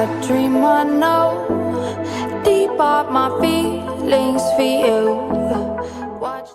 a dream I know. Deep up my feelings for you. Watch.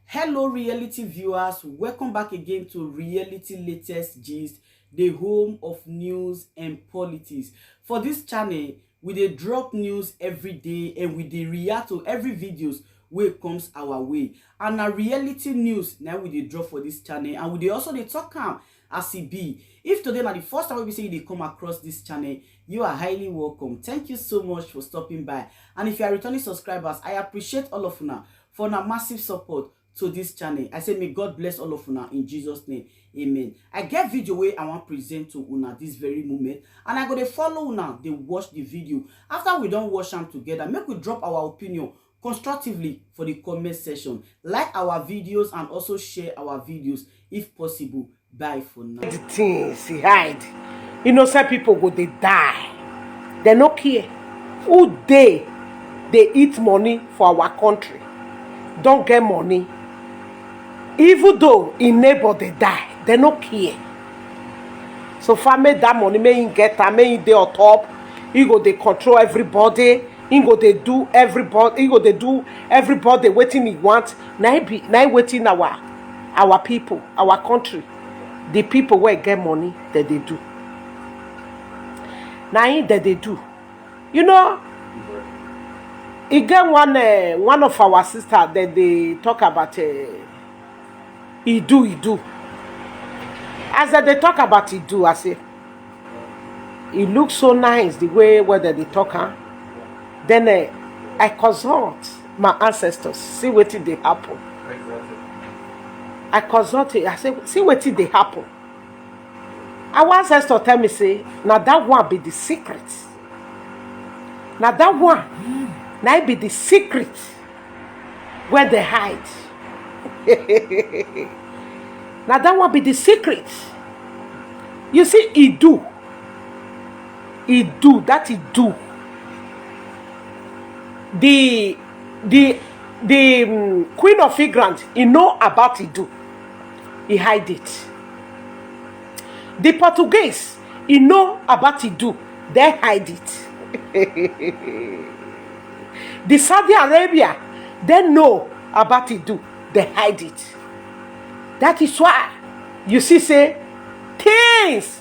Hello reality viewers, welcome back again to Reality Latest Gist, the home of news and politics. For this channel, we dey drop news every day and we dey react to every videos wey comes our way. And na reality news now we dey drop for this channel, and we dey also dey talk am as e be. If today na the first time we say you dey come across this channel, you are highly welcome. Thank you so much for stopping by. And if you are returning subscribers, I appreciate all of una for una massive support to this channel. I say may God bless all of una in Jesus name. Amen. I get video wey I want present to una this very moment, and I go dey follow una dey watch the video. After we don watch am together, make we drop our opinion constructively for the comment section. Like our videos and also share our videos if possible. Bye for now. The things he hide, innocent people go they die. They no care who they eat money for our country, don't get money. Even though in neighbor they die, they no care. So family that money may get that, may they on top. He go they control everybody. He go they do everybody. He go they do everybody waiting he wants. Now waiting our people, our country. The people where get money that they do. Now that they do. You know, he get one of our sisters that they talk about. He do. As they talk about he do, I say, it looks so nice the way whether they talk, huh? Then I consult my ancestors, see what did they happen. I consult it, I say, see what did they happen. Our ancestor tell me, say, now that one be the secret. Now that one, now be the secret where they hide. Now that one be the secret. You see, he do, that he do. The Queen of England, he know about it do. He hide it. The Portuguese, he know about it do. They hide it. The Saudi Arabia, they know about it do. They hide it. That is why you see say things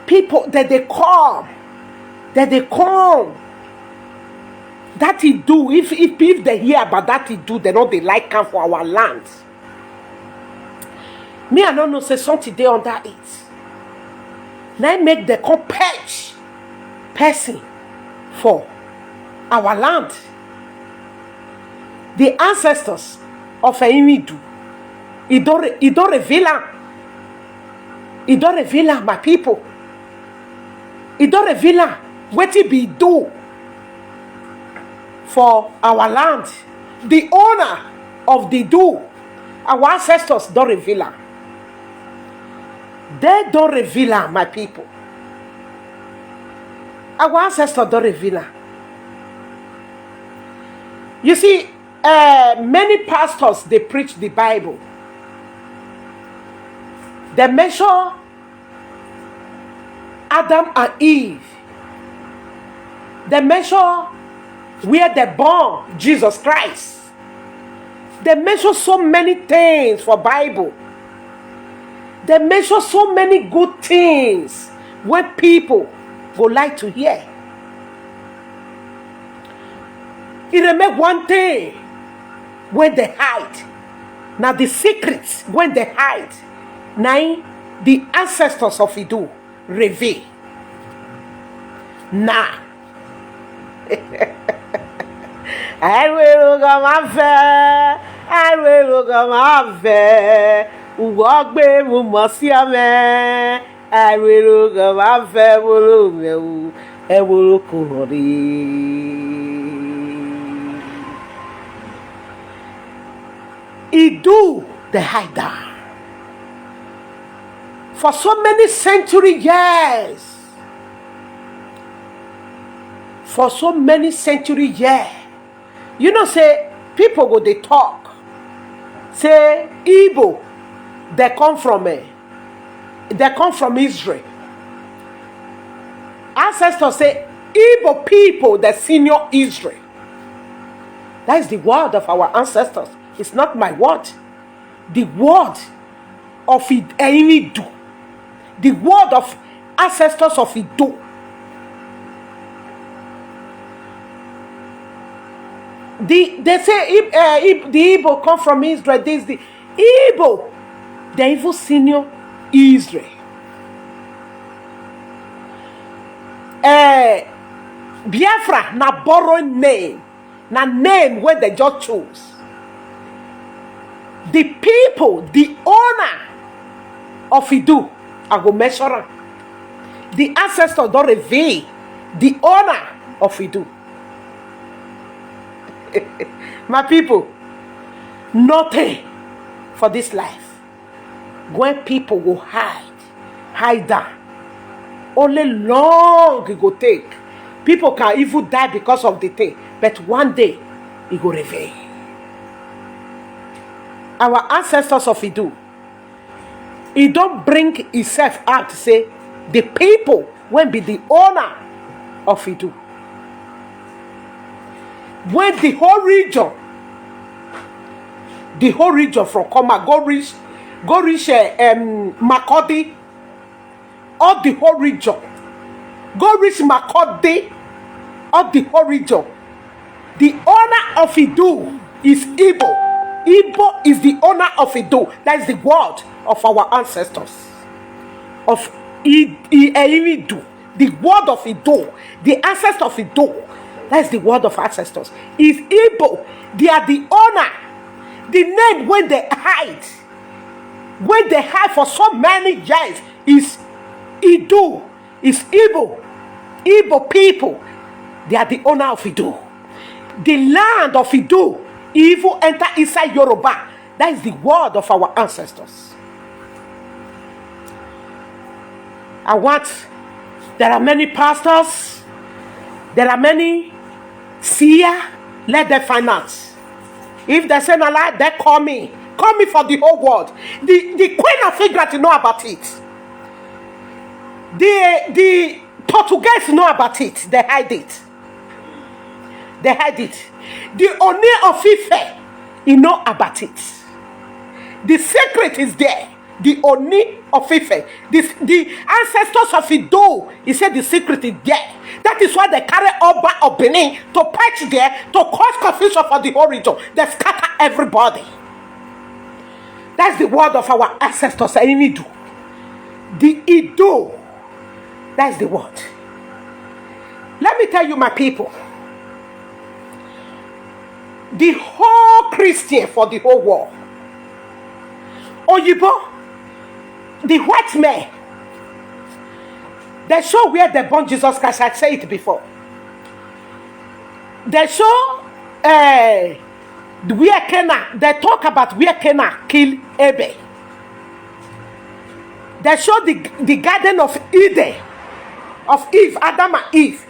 people that they come that he do. If they hear about that he do, they know they like come for our land. Me, I don't know, say something they under it. Now make the competch person for our land. The ancestors of Emidu, he don't reveal my people. He don't reveal what he be do for our land. The owner of the do, our ancestors don't reveal. They don't reveal my people. Our ancestors don't reveal. You see, many pastors, they preach the Bible. They measure Adam and Eve. They measure where they born Jesus Christ. They measure so many things for Bible. They measure so many good things when people go like to hear. It remain one thing when they hide. Now the secrets when they hide. Now the ancestors of Idu reveal. Now I will go my fair. I will go my fair. Walk baby, Mosiame. I will go my fair. I will go. Idu the hider. For so many century years. For so many century years. You know, say, people go, they talk. Say, Igbo, they come from Israel. Ancestors say, Igbo people, the senior Israel. That is the word of our ancestors. It's not my word. The word of Ido. The word of ancestors of Ido. They say the Igbo come from Israel. This is the Igbo, the evil senior Israel. Biafra na borrowed name, na name where they just chose. The people, the owner of Idu, I go measure am. The ancestors don't reveal the owner of Idu. My people, nothing for this life. When people go hide down, only long it go take. People can even die because of the thing, but one day it go reveal. Our ancestors of Idu, it don't bring itself out to say the people will be the owner of Idu. When the whole region from Koma go reach Makodi, all the whole region go reach Makodi, all the whole region. The owner of Idu is Igbo. Igbo is the owner of Idu. That is the word of our ancestors of Idu. The word of Idu, the ancestors of Idu. That's the word of ancestors. Is Igbo. They are the owner. The name when they hide for so many years is Idu. Is Igbo. Igbo people. They are the owner of Idu. The land of Idu. Evil enter inside Yoruba. That is the word of our ancestors. There are many pastors. There are many seer. Let them find out. If they say no lie, they call me. Call me for the whole world. The Queen of England know about it. The Portuguese know about it. They hide it. They hide it. The Oni of Ife, you know about it. The secret is there. The Oni of Ife, the ancestors of Ido, he said the secret is there. That is why they carry Oba of Benin to patch there to cause confusion for the whole region. They scatter everybody. That's the word of our ancestors in Ido. The Ido. That's the word. Let me tell you, my people. The whole Christian for the whole world. Oyibo, the white men, they show where they born Jesus Christ. I said it before. They show where Canaan. They talk about where Canaan killed Abel. They show the garden of Eden, of Eve, Adam and Eve,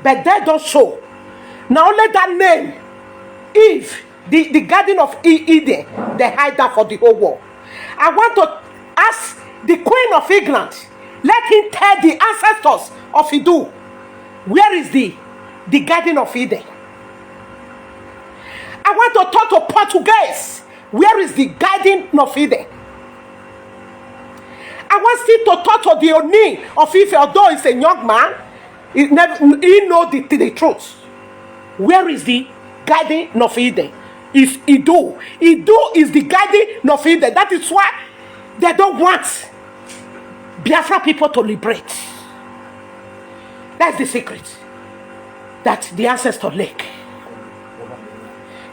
but they don't show. Now only that name, Eve, the garden of Eden, they hide that for the whole world. I want to ask the Queen of England, let him tell the ancestors of Idu, where is the garden of Eden? I want to talk to Portuguese, where is the garden of Eden? I want still to talk to the Oni of Ife, although he's a young man, he knows the truth. Where is the garden of Eden? Is Idu. Idu is the garden of Eden. That is why they don't want Biafra people to liberate. That's the secret. That the ancestor lake.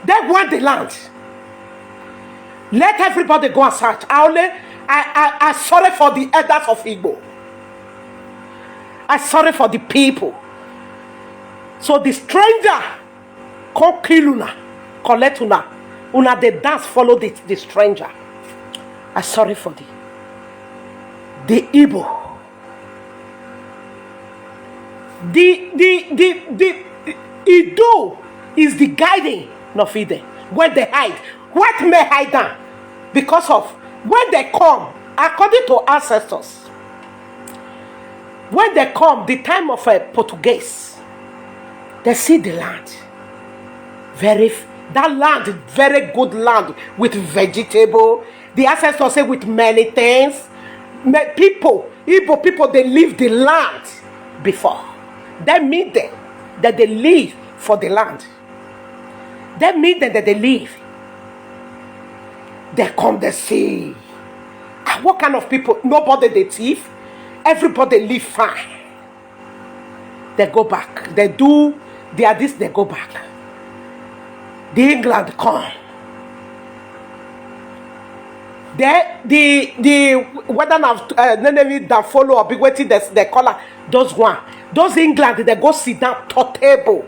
They want the land. Let everybody go and search. I sorry for the elders of Igbo. I sorry for the people. So the stranger come kill una, collect una they dance follow the stranger. I sorry for the Igbo. The Idu is the guiding of Eden. When they hide, what may hide them? Because of when they come, according to ancestors, When they come, the time of a Portuguese, they see the land. That land, very good land with vegetable. The ancestors say with many things. People, Igbo people, they leave the land before. They meet them that they live for the land. They meet them that they live. They come, they see. What kind of people? Nobody they thief. Everybody live fine. They go back. They do. They are this. They go back. The England come. The whether that follow or big waiting they color those one. Those England they go sit down to table.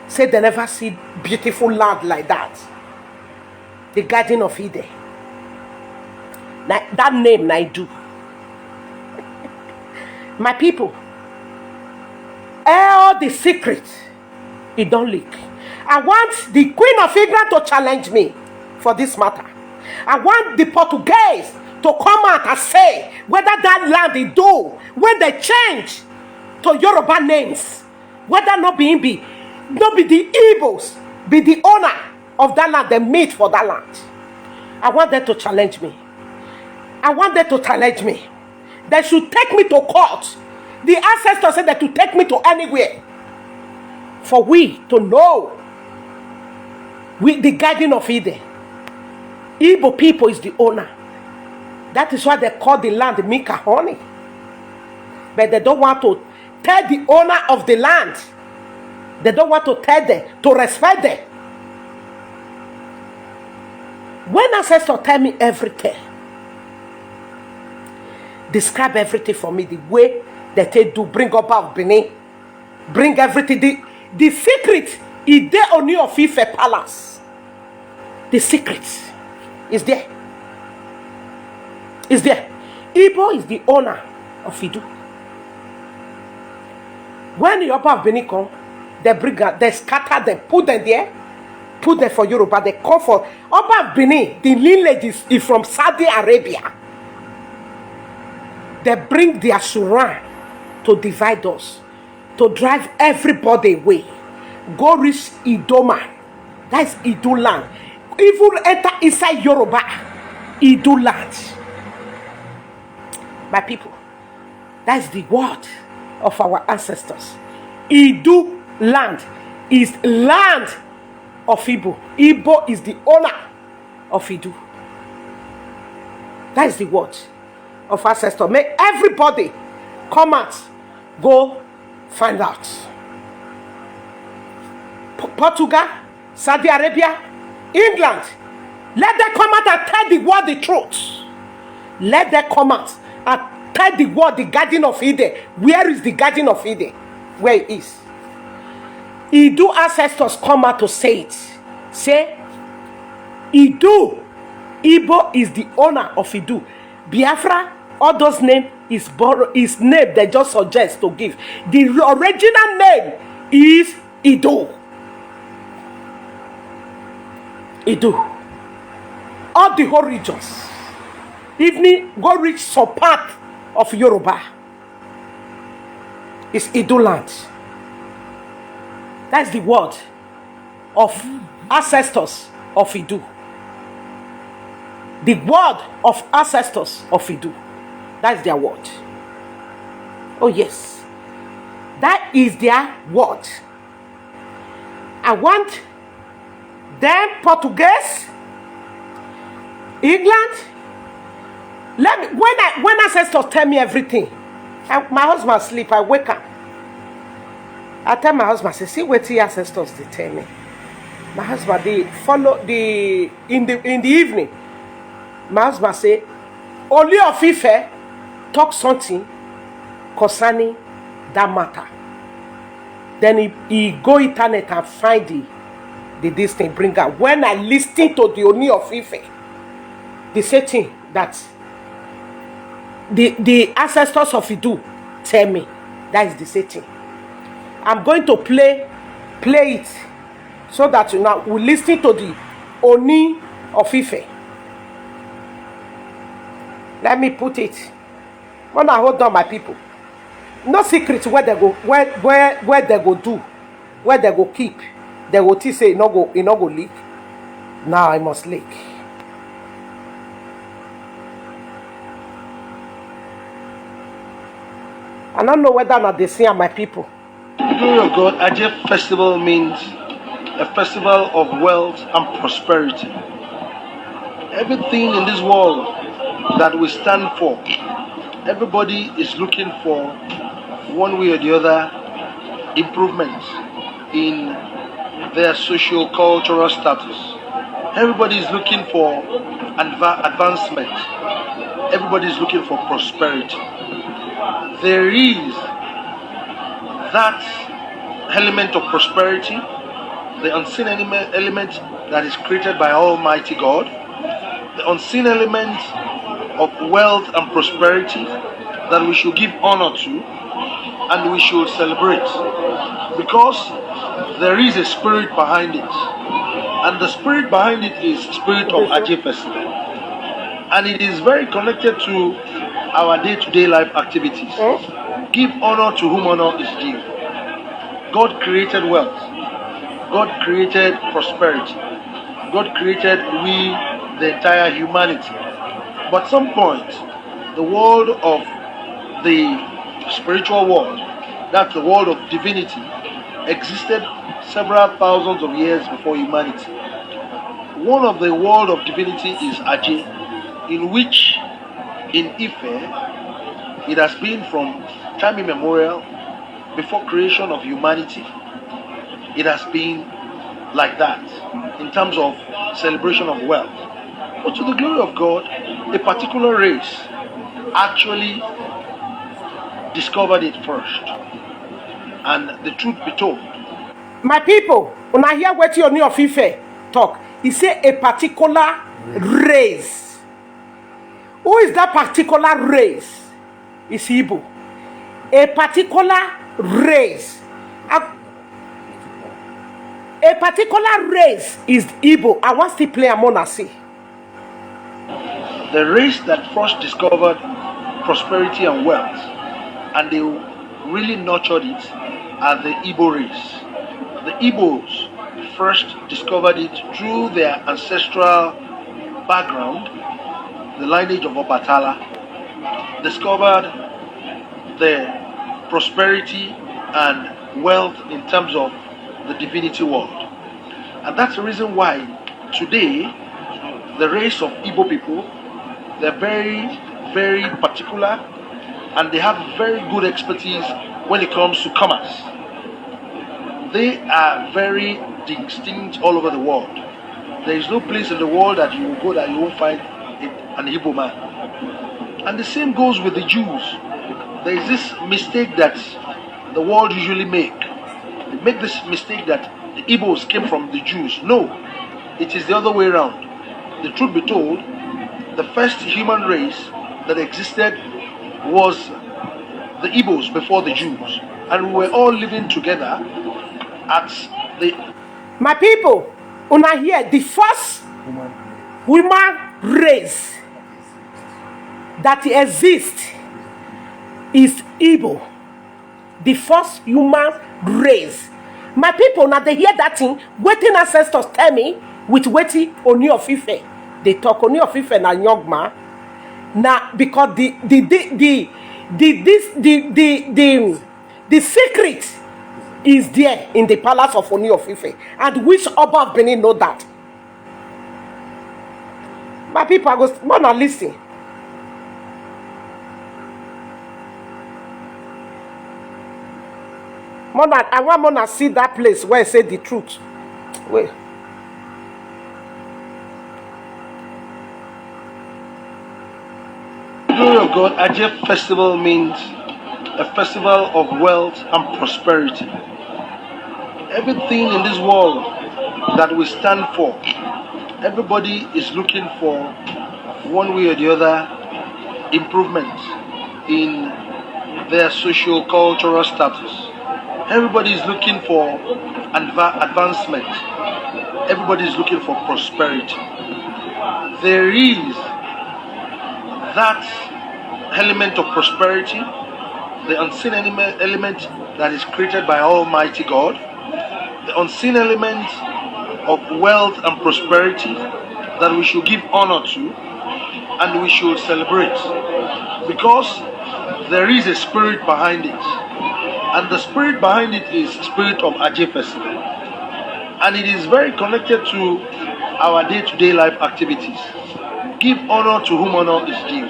Say they never see beautiful land like that. The Garden of Eden. That name I do. My people, all the secrets, it don't leak. I want the Queen of England to challenge me for this matter. I want the Portuguese to come out and say whether that land they do when they change to Yoruba names, whether not be the Igbos be the owner of that land, they meet for that land. I want them to challenge me. I want them to challenge me. They should take me to court. The ancestors said that to take me to anywhere. For we to know with the Garden of Eden. Igbo people is the owner. That is why they call the land Mika honey. But they don't want to tell the owner of the land. They don't want to tell them, to respect them. When ancestors tell me everything, describe everything for me, the way that they do, bring up out Benin, bring everything. The secret is there on your Ife palace. The secret is there. Is there. Igbo is the owner of Idu. When the Oba of Benin come, they bring them, they scatter them, put them there, put them for Yoruba. They come for Oba of Benin. The lineage is from Saudi Arabia. They bring their Suran to divide us, to drive everybody away. Go reach Idoma. That's Idu land. Even enter inside Yoruba, Idu land. My people, that's the word of our ancestors. Idu land is land of Igbo. Igbo is the owner of Idu. That is the word of ancestors. Make everybody come out, go find out. Portugal, Saudi Arabia, England, let them come out and tell the world the truth. Let them come out and tell the world the Garden of Eden. Where is the Garden of Eden? Where it is. Idu ancestors come out to say it. Say, Idu, Igbo is the owner of Idu. Biafra, all those names is name they just suggest to give. The original name is Idu. Idu. All the whole regions. Even go reach some part of Yoruba. It's Idu land. That's the word of ancestors of Idu. The word of ancestors of Idu. That's their word. Oh yes. That is their word. I want them Portuguese, England. Let me when ancestors tell me everything. My husband sleep, I wake up. I tell my husband, say, see what the ancestors they tell me. My husband they follow in the evening. My husband say, only of Ife talk something concerning that matter. Then he go internet and find this thing bring out. When I listen to the Oni of Ife, the same thing that the ancestors of Idu tell me, that is the same thing. I'm going to play it so that you now will listen to the Oni of Ife. Let me put it. When I hold on, my people. no secret where they go, where they go do, where they go keep. They go to say it no go leak. Now I must leak. I don't know whether or not they see my people. The glory of God, Ajay festival means a festival of wealth and prosperity. Everything in this world that we stand for, everybody is looking for, one way or the other, improvements in their socio-cultural status. Everybody is looking for advancement. Everybody is looking for prosperity. There is that element of prosperity, the unseen element that is created by Almighty God, the unseen element of wealth and prosperity that we should give honor to and we should celebrate, because there is a spirit behind it, and the spirit behind it is spirit of Ajay Festival, and it is very connected to our day-to-day life activities. Give honor to whom honor is due. God created wealth. God created prosperity. God created we, the entire humanity. But at some point, the world of the spiritual world, that's the world of divinity, existed several thousands of years before humanity. One of the world of divinity is Ajay, in which in Ife, it has been from time immemorial, before creation of humanity. It has been like that in terms of celebration of wealth. But to the glory of God, a particular race actually discovered it first. And the truth be told, My people, when I hear what Ooni of Ife talk, he say a particular race. Who is that particular race? It's Igbo. A particular race. A particular race is Igbo. I want to play among us. the race that first discovered prosperity and wealth, and they really nurtured it, are the Igbo race. The Igbos first discovered it through their ancestral background, the lineage of Obatala, discovered the prosperity and wealth in terms of the divinity world. And that's the reason why today the race of Igbo people, they're very, very particular, and they have very good expertise when it comes to commerce. They are very distinct all over the world. There is no place in the world that you will go that you won't find an Igbo man. And the same goes with the Jews. There is this mistake that the world usually make. They make this mistake that the Igbos came from the Jews. No, it is the other way around. The truth be told, the first human race that existed was the Igbos before the Jews. And we were all living together at the... My people, una hear the first human race that exists is Igbo. The first human race. My people, now they hear that thing. Waiting ancestors tell me with waiting Ooni of Ife. They talk Ooni of Ife na young man. Now because the secret is there in the palace of Ooni of Ife, and which Oba of Benin know that. My people, I go more than listen. Mona, I want Mona see that place where I say the truth. Wait. The glory of God, Ajay festival means a festival of wealth and prosperity. Everything in this world that we stand for, everybody is looking for, one way or the other, improvements in their socio-cultural status. Everybody is looking for advancement. Everybody is looking for prosperity. There is that element of prosperity, the unseen element that is created by Almighty God, the unseen element of wealth and prosperity that we should give honor to and we should celebrate, because there is a spirit behind it, and the spirit behind it is spirit of Ajé Festival, and it is very connected to our day-to-day life activities. Give honor to whom honor is due.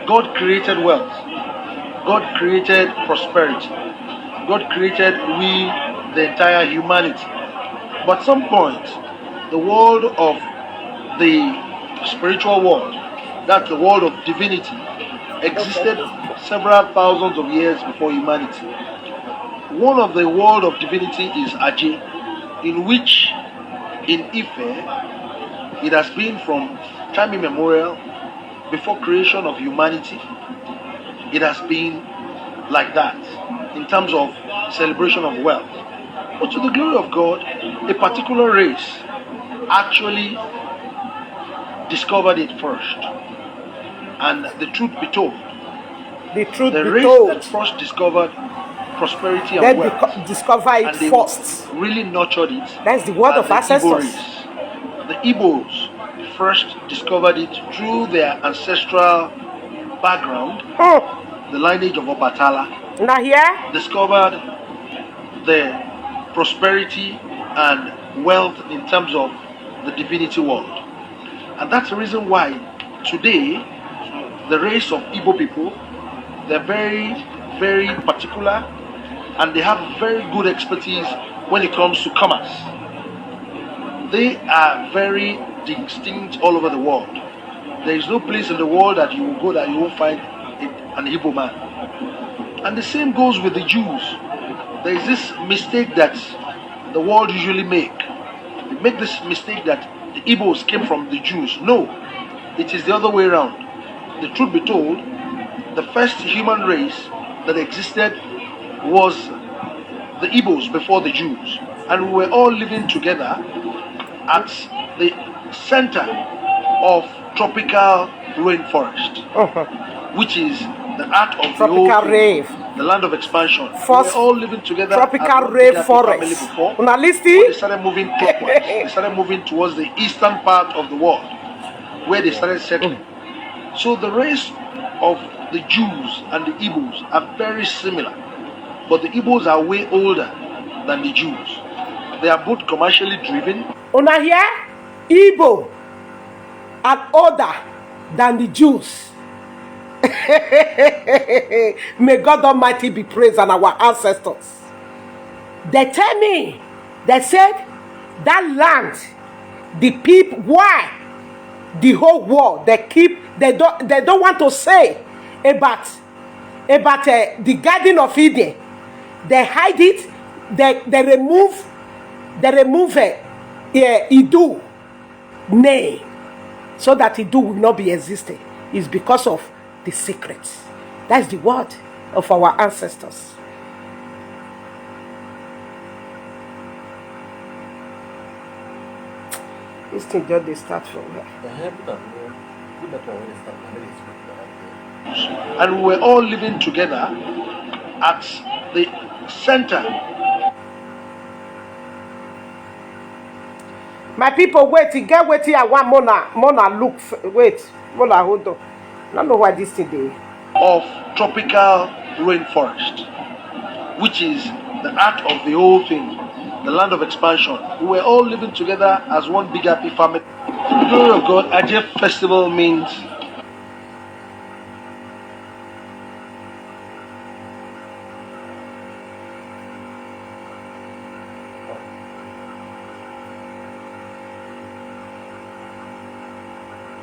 God created wealth, God created prosperity, God created we, the entire humanity. But at some point, the world of the spiritual world, that's the world of divinity, existed several thousands of years before humanity. One of the world of divinity is Ajé, in which in Ife, it has been from time immemorial, before creation of humanity, it has been like that in terms of celebration of wealth. But to the glory of God, a particular race actually discovered it first. And the truth be told, the race that first discovered prosperity and wealth, discover it and they first, really nurtured it. That's the word of ancestors. The Igbos first discovered it through their ancestral background, the lineage of Obatala. Now here, discovered the prosperity and wealth in terms of the divinity world. And that's the reason why today the race of Igbo people, they're very, very particular, and they have very good expertise when it comes to commerce. They are very distinct all over the world. There is no place in the world that you will go that you won't find an Igbo man. And the same goes with the Jews. There is this mistake that the world usually make. They make this mistake that the Igbos came from the Jews. No, it is the other way around. The truth be told, the first human race that existed was the Igbos before the Jews. And we were all living together at the center of tropical rainforest, which is the heart of tropical the whole rave, the land of expansion. First, we were all living together tropical rave forest. Una listening? They started moving clockwise. They started moving towards the eastern part of the world, where they started settling. So the race of the Jews and the Igbos are very similar, but the Igbos are way older than the Jews. They are both commercially driven. Una here, Igbo are older than the Jews. May God Almighty be praised and our ancestors. They tell me, they said that land, the people, why the whole world they don't want to say about the Garden of Eden. They hide it. They remove Idu name so that Idu will not be existing. It's because of the secrets. That's the word of our ancestors. This thing just they start from here. And we were all living together at the center. My people, wait, get waiting. I want Mona look. Wait, Mona, hold on. I don't know why this today. Of tropical rainforest, which is the heart of the whole thing, the land of expansion. We were all living together as one big happy family. To the glory of God, Ajé Festival means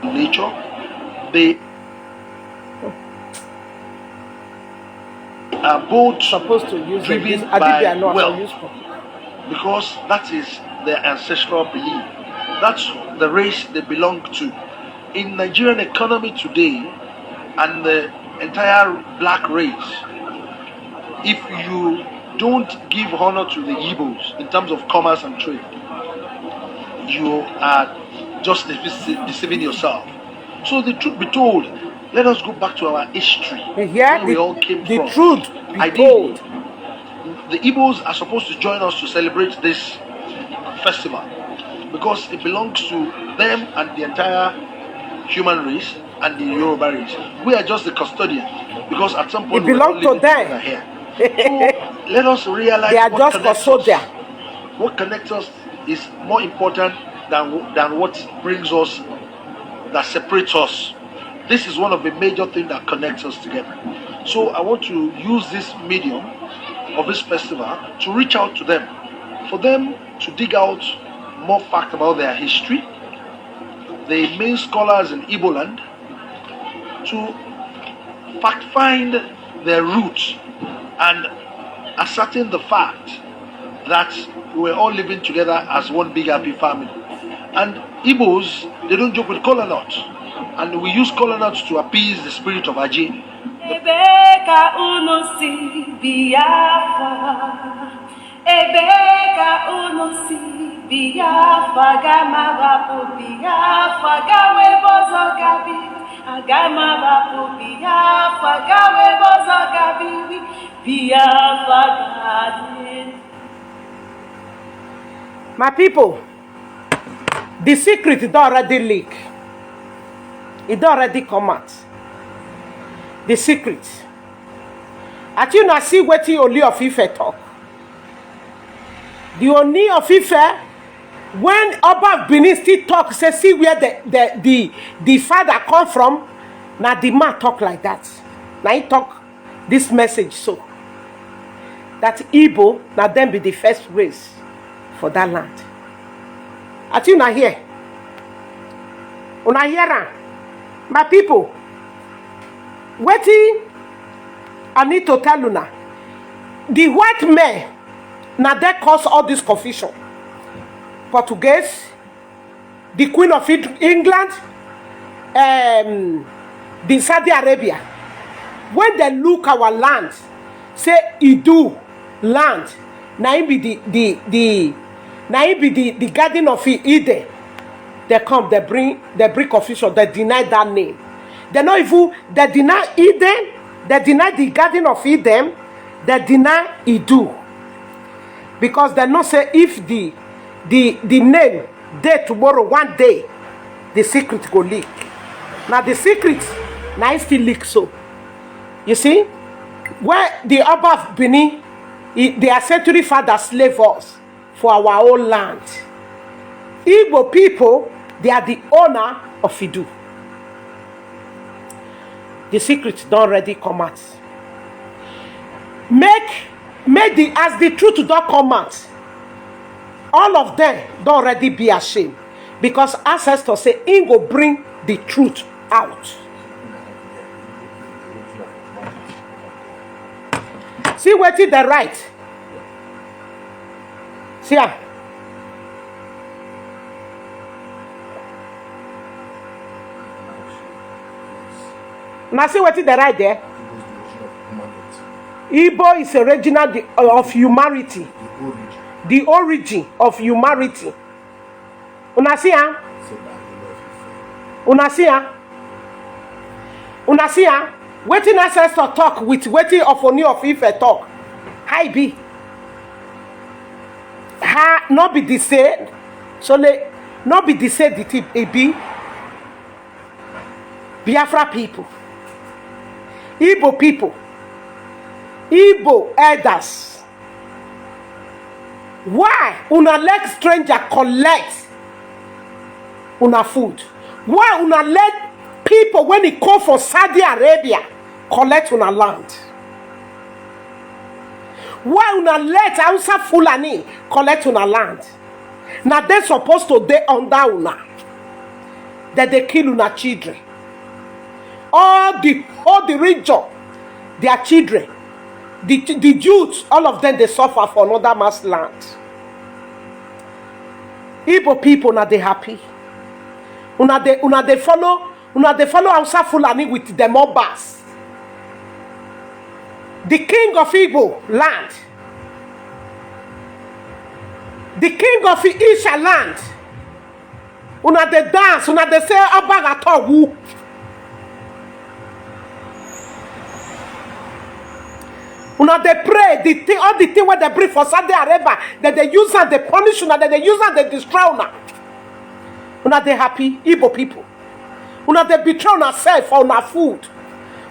nature. They are both supposed to use driven I by think they are not wealth, useful. because that is their ancestral belief. That's the race they belong to. In Nigerian economy today and the entire black race, if you don't give honor to the Igbos in terms of commerce and trade, you are just deceiving yourself. So the truth be told, let us go back to our history, where we all came the from. truth be Ideally, told. the Igbos are supposed to join us to celebrate this festival because it belongs to them and the entire human race and the Yoruba race. We are just the custodian because at some point It belongs to them. here. So let us realize They are what just connects custodian. us. What connects us is more important than what brings us, that separates us. This is one of the major things that connects us together. So I want to use this medium of this festival to reach out to them, for them to dig out more facts about their history, the main scholars in Igbo land, to fact find their roots and ascertain the fact that we're all living together as one big happy family. And Igbos, they don't joke with kola nuts, and we use kola nuts to appease the spirit of Aji. Ebeka unusi Biafra, Ebeka unusi Biafra, Gama rapu Biafra, Gawe bozo gabi, Agama rapu Biafra, Gawe bozo gabi, Biafra gadin. My people, the secret is already leak. It already come out. The secret. At you not see what the Oni of Ife talk. The Oni of Ife, when Oba Benin still talk, say see where the father come from. Now the man talk like that. Now he talk this message so that Igbo now then be the first race for that land. At you not here. Una hear my people. Wetin I need to tell una, the white men now that cause all this confusion. Portuguese, the Queen of England, the Saudi Arabia, when they look our land, say Idu land, now it be the garden of Eden. They come, they bring confusion, they deny that name. They not even, they deny Eden, they deny the garden of Eden, they deny Idu. Because they not say if the name there tomorrow, one day, the secret go leak. Now the secret, now it still leak so. You see, where the Oba of Benin, their century father slave us for our own land. Igbo people, they are the owner of Idu. The secret don't already come out. As the truth don't come out, all of them don't already be ashamed. Because ancestors say, he will bring the truth out. See what is the right. See ya. Now see what is the right there. Igbo is original of humanity. The origin of humanity. Una see ya? Una see ya? Una see ya? Wetin ancestor talk with wetin of Oni of Ife talk. How be? Ha not be the same. So not be the same it be. Biafra people. Igbo people. Igbo elders. Why una let stranger collect una food? Why una let people when they come from Saudi Arabia collect una land? Why una let Hausa Fulani collect una land? Now they supposed to dey under una. That they kill una children. All the region, their children, the Jews, all of them they suffer for another man's land. Igbo people now they happy. Una they follow Hausa Fulani with the Mobas. The king of Igbo land. The king of Isha land. Una they dance, una they say Abagato wu. Una they pray all the thing where they bring for Saudi Arabia that they use and they punish una, that they use and they destroy una. Una they happy Igbo people. Una they betray una self for una food,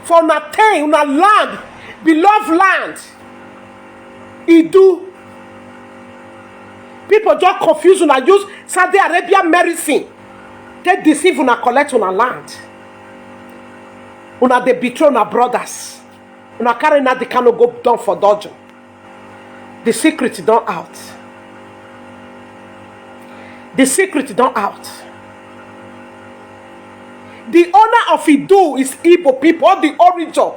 for una thing, una land, beloved land. Do people just confuse una, use Saudi Arabia medicine. They deceive una, collect una land. Una they betray una brothers. Una carry na the cannot go down for dungeon. The secret don't out. The secret don't out. The owner of Idu is Igbo people, all the origin.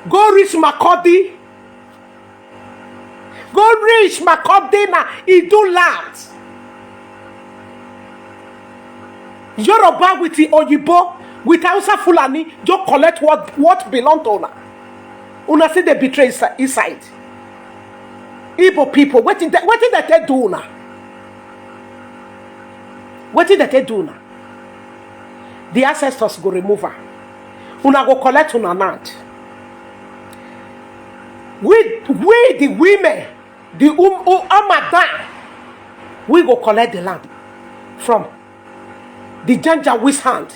Go reach Makodi. Go reach Makodi na Idu land. Yoruba with the Oyibo, with Hausa Fulani, just collect what belong to una. Una see they betray inside. Igbo people, what did they do una? What did they do una? The ancestors go remove her. Una go collect una land. We the women, the Amadan, we go collect the land from the Janjaweed's hand.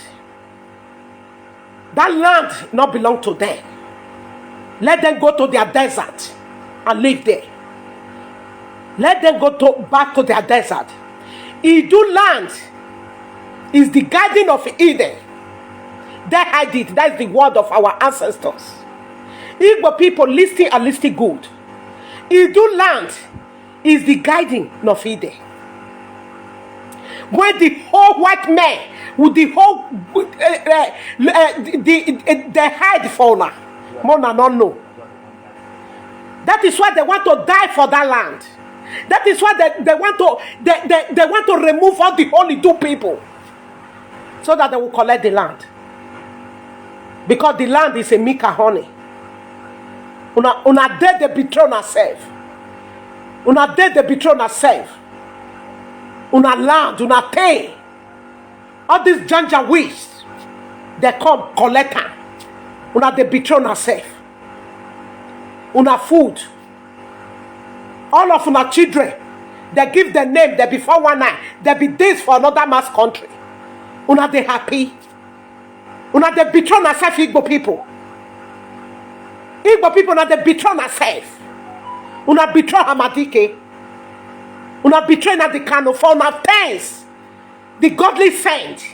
That land not belong to them. Let them go to their desert and live there. Let them go back to their desert. Idu land is the garden of Eden. They hide it. That's the word of our ancestors. Igbo people listen and listen good. Idu land is the garden of Eden. Where the whole white men with the whole they hide fauna. Mona don't know. That is why they want to die for that land. That is why they want to remove all the holy two people, so that they will collect the land. Because the land is a Mika honey. Una dead they betray herself. Una dead they betray herself. Una land, una pay. All these Janjaweeds, they come collect her. Una they betray herself. Una food. All of una children, they give their name, they be 419, they be this for another mass country. Una they happy. Una they betray herself, Igbo people. Igbo people, una they betray herself. Una betray Hamadike. Una betray na the Kano for una thanks. The godly saint.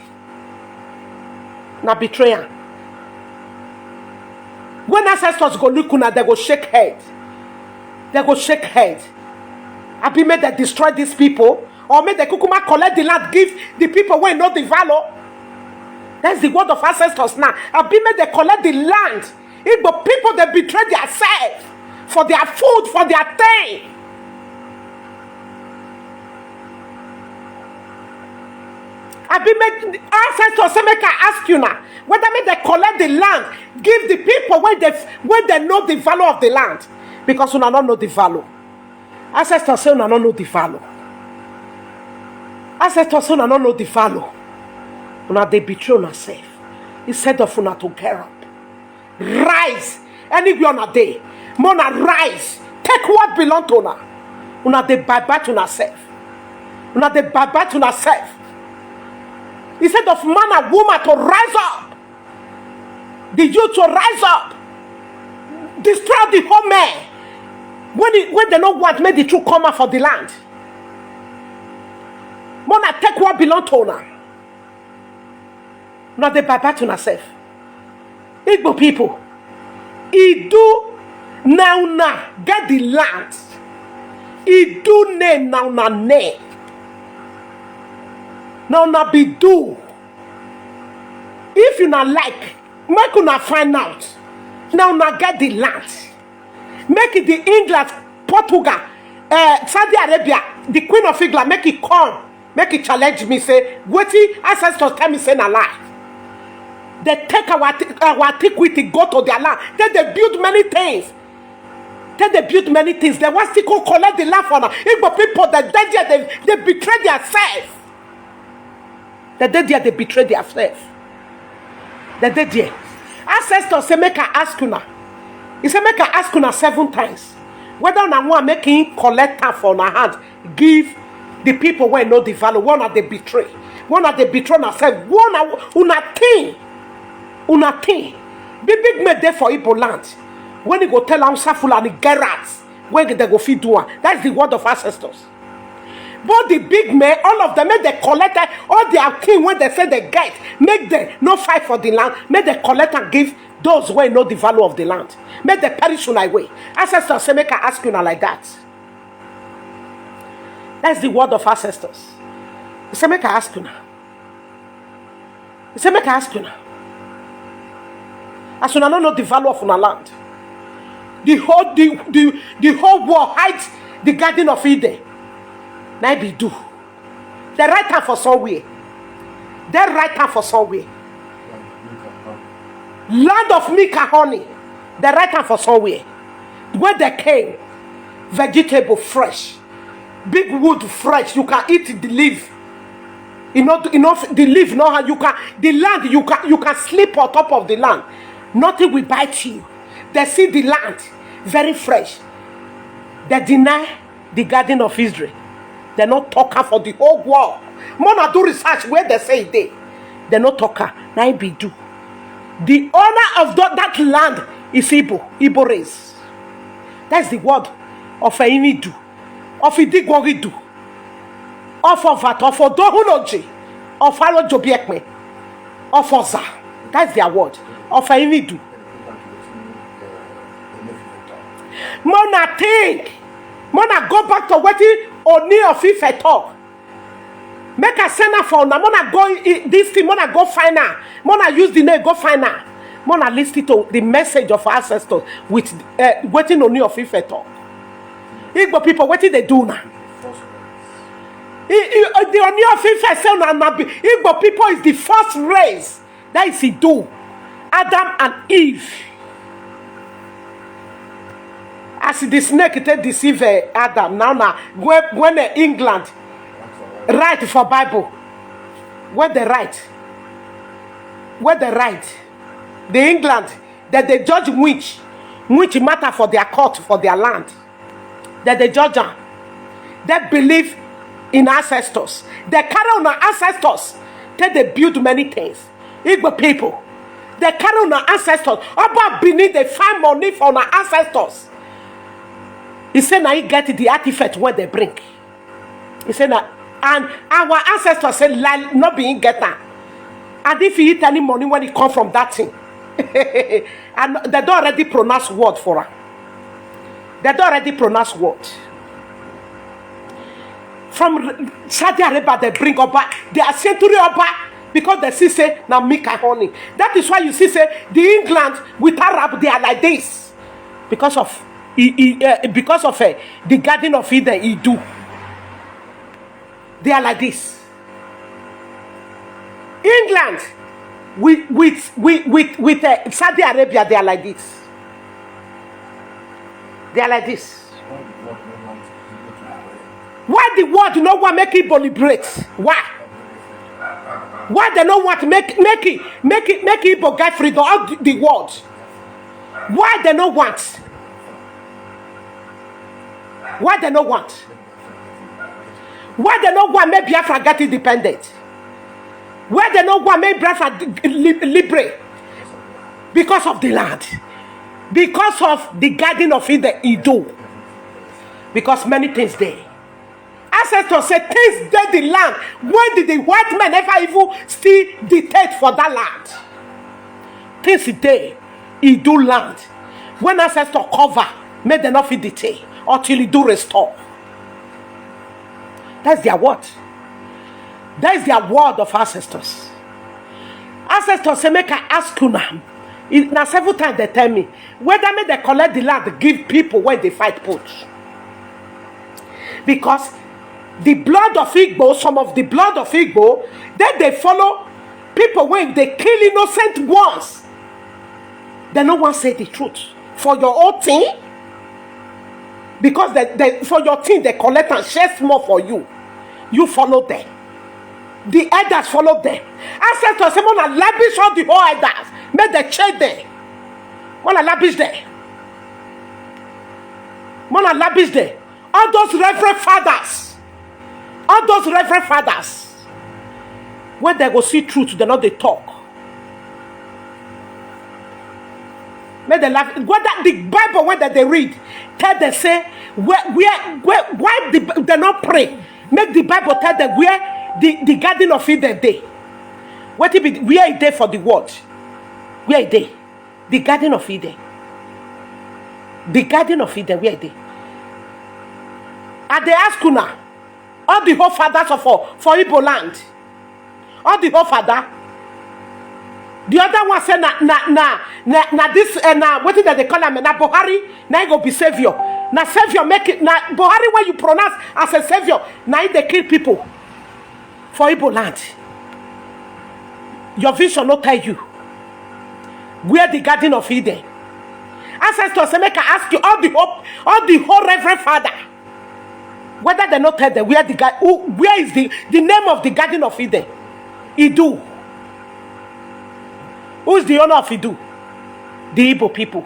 Na betrayer. When ancestors go look una, they go shake head. They go shake head. I be made they destroy these people, or may the kukuma collect the land, give the people who know the value. That's the word of ancestors now. I be made they collect the land. If the people they betray themselves for their food, for their thing. I be made ancestors say make I ask you now. Whether may they collect the land, give the people when they know the value of the land. Because una don't know the value. Ancestors say una don't know the value. Ancestors say una don't know the value. Una they betray herself. Instead of una to get up. Rise. Anywhere on a day. Mona rise. Take what belong to una. Una they buy back to herself. Una they buy back to herself. Instead of man and woman to rise up. The youth to rise up. Destroy the whole man. When they don't want, make the truth come out for the land. Mona take what belong to her. Not the baba to herself. Igbo people. Idu now get the land. Idu name now name. Now be do. If you not like, make you not find out. Now get the land. Make it the England, Portugal, Saudi Arabia, the Queen of England, make it come. Make it challenge me, say, what ancestors tell me say na lie. They take our antiquity, go to their land. Then they build many things. They want to go collect the land for them. Igbo people, they betray themselves. They betray themselves. They did there. Ancestors say, make I ask you now. He said, make I ask una 7 times. Whether una want making collect am for una hand, give the people where know the value. One that they betray. One that they betray themselves. One una thing. Big made there for Igbo land. When you go tell Hausa Fulani get rats, when they go feed do one. That's the word of ancestors. But the big men, all of them, make they collect all their king when they say they get, make them no fight for the land, make they collect and give those who know the value of the land. Make they perish on my way. Ancestors say, make I ask you now like that. That's the word of ancestors. He said, make I ask you now. He said, make I ask you now. As you don't know the value of our land. The whole world hides the garden of Eden. Now be do. The right time for somewhere. The right time for somewhere. Land of milk and honey. The right time for somewhere. Where they came, vegetable fresh, big wood fresh. You can eat the leaf. You know the leaf. No, you can the land. You can sleep on top of the land. Nothing will bite you. They see the land very fresh. They deny the garden of Israel. They're not talking for the whole world. Mona do research where they say they. They're not talking. Now be do. The owner of that land is Igbo race. That's the word of Inidu, of Idigworidu, of Ovat, of Odohunoji, of Alojobiekme, of Oza. That's their word. Of Inidu. Mona think. Mona go back to what Oni of Ife talk. Make a send her for now. Mona go this thing. Mona go find her. Mona use the name. Go find her. Mona listen to the message of ancestors with waiting Oni of Ife talk. Igbo people, what did they do now? The Oni of Ife say now Igbo people is the first race. That is he do. Adam and Eve. As the snake take deceive Adam now when England write for Bible, where they write, the England that they judge which matter for their court for their land, that they judge them. They believe in ancestors. They carry on our ancestors. They build many things. Igbo people, they carry on our ancestors. About beneath they find money for our ancestors. He said now he get the artifact where they bring. He said now, and our ancestors said not being getter. And if he eat any money when it come from that thing, and they don't already pronounce word for her. They don't already pronounce word. From Saudi Arabia they bring Oba. They are century Oba because they see say now milk and honey. That is why you see say the England with Arab they are like this because of the garden of Eden he do. They are like this. England with Saudi Arabia they are like this. They are like this. Why the world no want make Igbo liberate? Why? Why they don't want to make Igbo get freedom of the world? Why they don't want? Why they don't want? Why they don't want make Biafra get independent? Why they don't want make Biafra liberate? Because of the land. Because of the garden of Eden, he do. Because many things there. Ancestors say things there the land. When did the white man ever even still dictate for that land? Things there, he do land. When ancestors cover, make them not fit dictate until he do restore. That's their word. That is their word of ancestors. Ancestors say, make I ask you now. Now several times they tell me whether may they collect the land give people when they fight put. Because the blood of Igbo, some of the blood of Igbo, then they follow people when they kill innocent ones. They no one say the truth. For your own thing, because they for your thing they collect and share small for you. You follow them. The elders follow them. Ancestors say, "Mona lavish all the whole elders. Make the check them. Mona lavish them. Mona labish there. All those reverend fathers. All those reverend fathers. When they go see truth, they not they talk. Make them laugh. Whether the Bible, when they read, tell them say why they not pray. Make the Bible tell them where the garden of Eden day. What it be? Where it day for the word? Where it day? The garden of Eden. The garden of Eden. Where it day? And they ask Kuna, all the whole fathers of for Igbo land. All the whole father. The other one said na this what is that they call him? Na Buhari, na go be savior. Na savior make it na Buhari when you pronounce as a savior, na they kill people for Igbo land. Your vision not tell you where the garden of Eden. Ancestors say make I ask you all the whole reverend father. Whether they not tell them where is the name of the garden of Eden? Idu. Who's the owner of Idu? The Igbo people.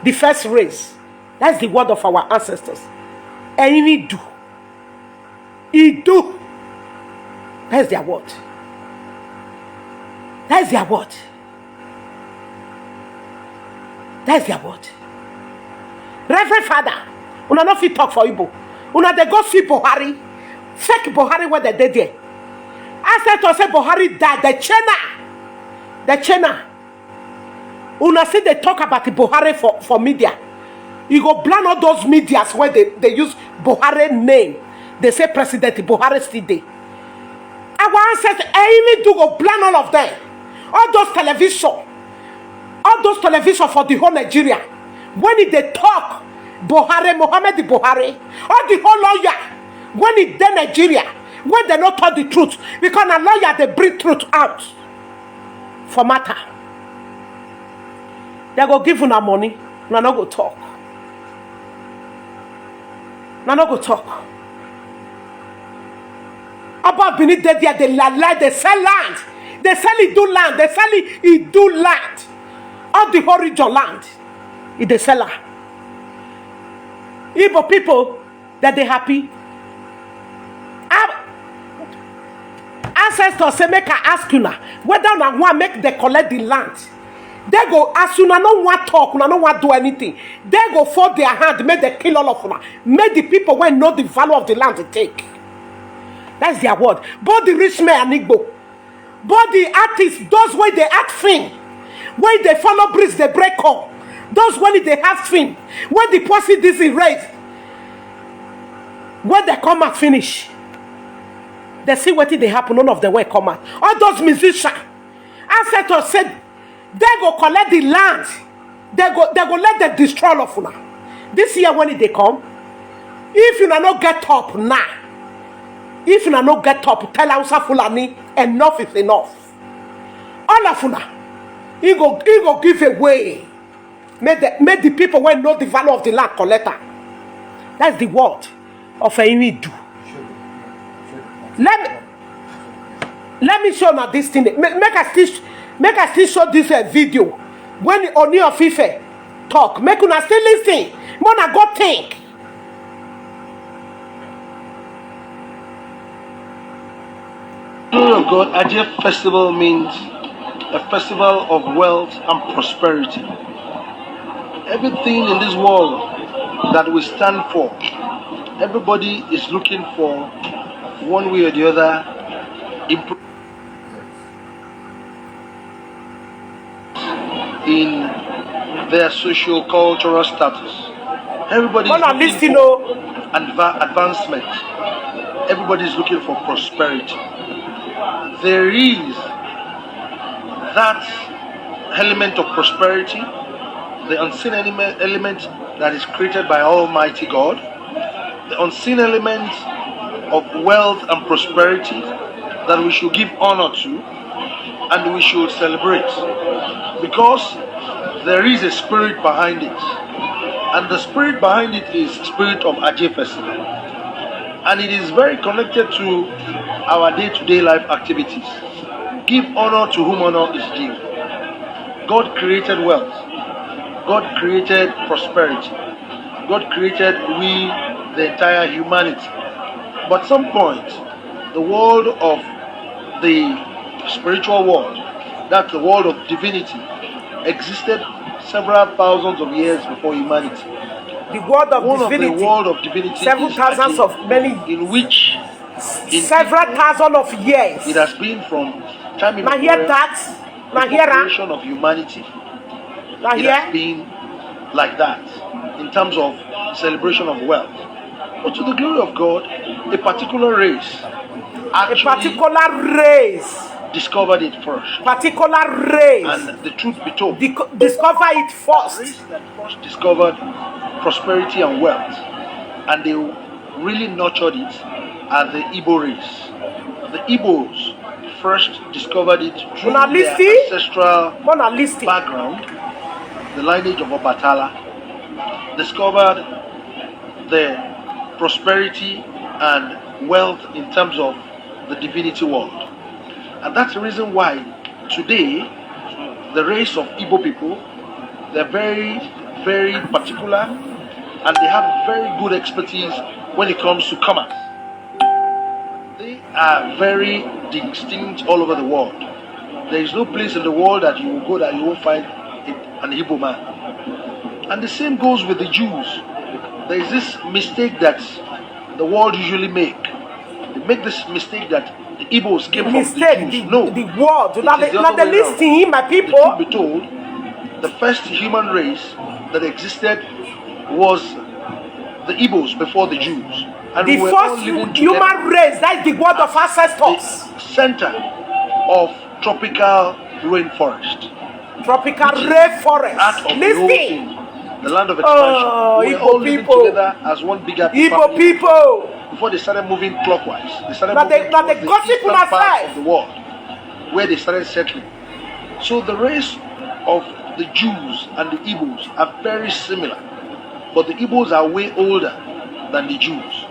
The first race. That's the word of our ancestors. And Idu. Idu. That's their word. That's their word. That's their word. Reverend Father, una no fit talk for Igbo. Una they go see Buhari. Fake Buhari where they did there. Ancestors say Buhari died. The China. Una see they talk about the Buhari for media. You go plan all those medias where they use Buhari name. They say President Buhari still there. Our ancestors, I even do go plan all of them. All those television for the whole Nigeria. When they talk Buhari, Mohammed Buhari, all the whole lawyer, when it in Nigeria, when they not tell the truth, because a lawyer they bring truth out for matter. They go give una money, na no go talk. Na no go talk. About beneath there, they lie, they sell land. They sell it do land. They sell it do land. All the whole region land. It the seller. Igbo people that they happy. Ancestors say make I ask you now whether una want make they collect the land. They go ask you no want talk, no want do anything. They go fold their hand, make they kill all of una. Make the people when know the value of the land to take. That's their word. Both the rich men and Igbo, both the artists, those way they act film, when they follow bridge they break up. Those when they have film, when the pussy this is raised, when they come out finish, they see what they happen. None of them will come out. All those musicians, ancestors said, they go collect the land. They go let them destroy all of una. This year when they come, if you not get up now, if you not get up, tell Hausa Fulani enough is enough. All of una, he go give away. Make the people when know the value of the land collector. That's the word of a Inidu. Let me show now this thing. Make us still show this video. When Oni of Ife talk, make una still listen. Mona go think. Glory of God, Ajay Festival means a festival of wealth and prosperity. Everything in this world that we stand for, everybody is looking for one way or the other in their socio-cultural status. Everybody is looking for advancement. Everybody is looking for prosperity. There is that element of prosperity, the unseen element that is created by Almighty God, the unseen element of wealth and prosperity that we should give honor to and we should celebrate, because there is a spirit behind it, and the spirit behind it is the spirit of Ajay Festival, and it is very connected to our day-to-day life activities. Give honor to whom honor is due. God created wealth. God created prosperity. God created we, the entire humanity. But at some point, the world of the spiritual world, that's the world of divinity, existed several thousands of years before humanity. The world of divinity. The world of divinity several thousands of many. In which several thousands of years. It has been from time immemorial. The creation of humanity. It has been like that in terms of celebration of wealth. But to the glory of God, a particular race discovered it first. And the truth be told, discover it first. The race that first discovered prosperity and wealth, and they really nurtured it, are the Igbo race. The Igbos first discovered it through their ancestral background, the lineage of Obatala, discovered the prosperity and wealth in terms of the divinity world. And that's the reason why today the race of Igbo people, they're very, very particular, and they have very good expertise when it comes to commerce. They are very distinct all over the world. There is no place in the world that you will go that you won't find an Igbo man. And the same goes with the Jews. There is this mistake that the world usually make. They make this mistake that the Igbos came from the Jews. No, the world. Not the listing, my people. The truth be told, the first human race that existed was the Igbos before the Jews. And the first human race, that's the word of ancestors. The center of tropical rainforest. Tropical rainforest. Listen. The land of expansion. We were all living together as one bigger Igbo people. Before they started moving clockwise, they started moving towards the eastern part of the world, where they started settling. So the race of the Jews and the Igbos are very similar, but the Igbos are way older than the Jews.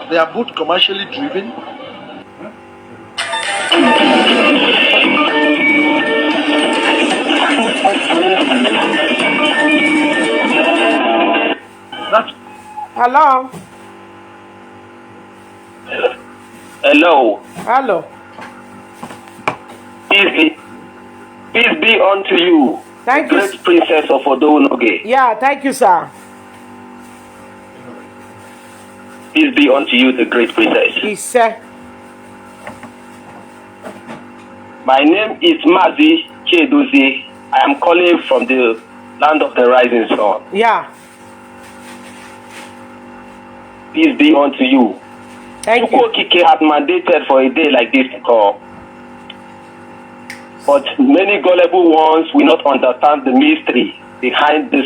They are both commercially driven. Hello. Hello. Hello. Peace be unto you. Thank you. Great princess of Odonoge. Yeah, thank you, sir. Peace be unto you, the great princess. Yes, sir. My name is Mazi Chedozi. I am calling from the land of the rising sun. Yeah. Peace be unto you. Thank you. Kike had mandated for a day like this to come. But many gullible ones will not understand the mystery behind this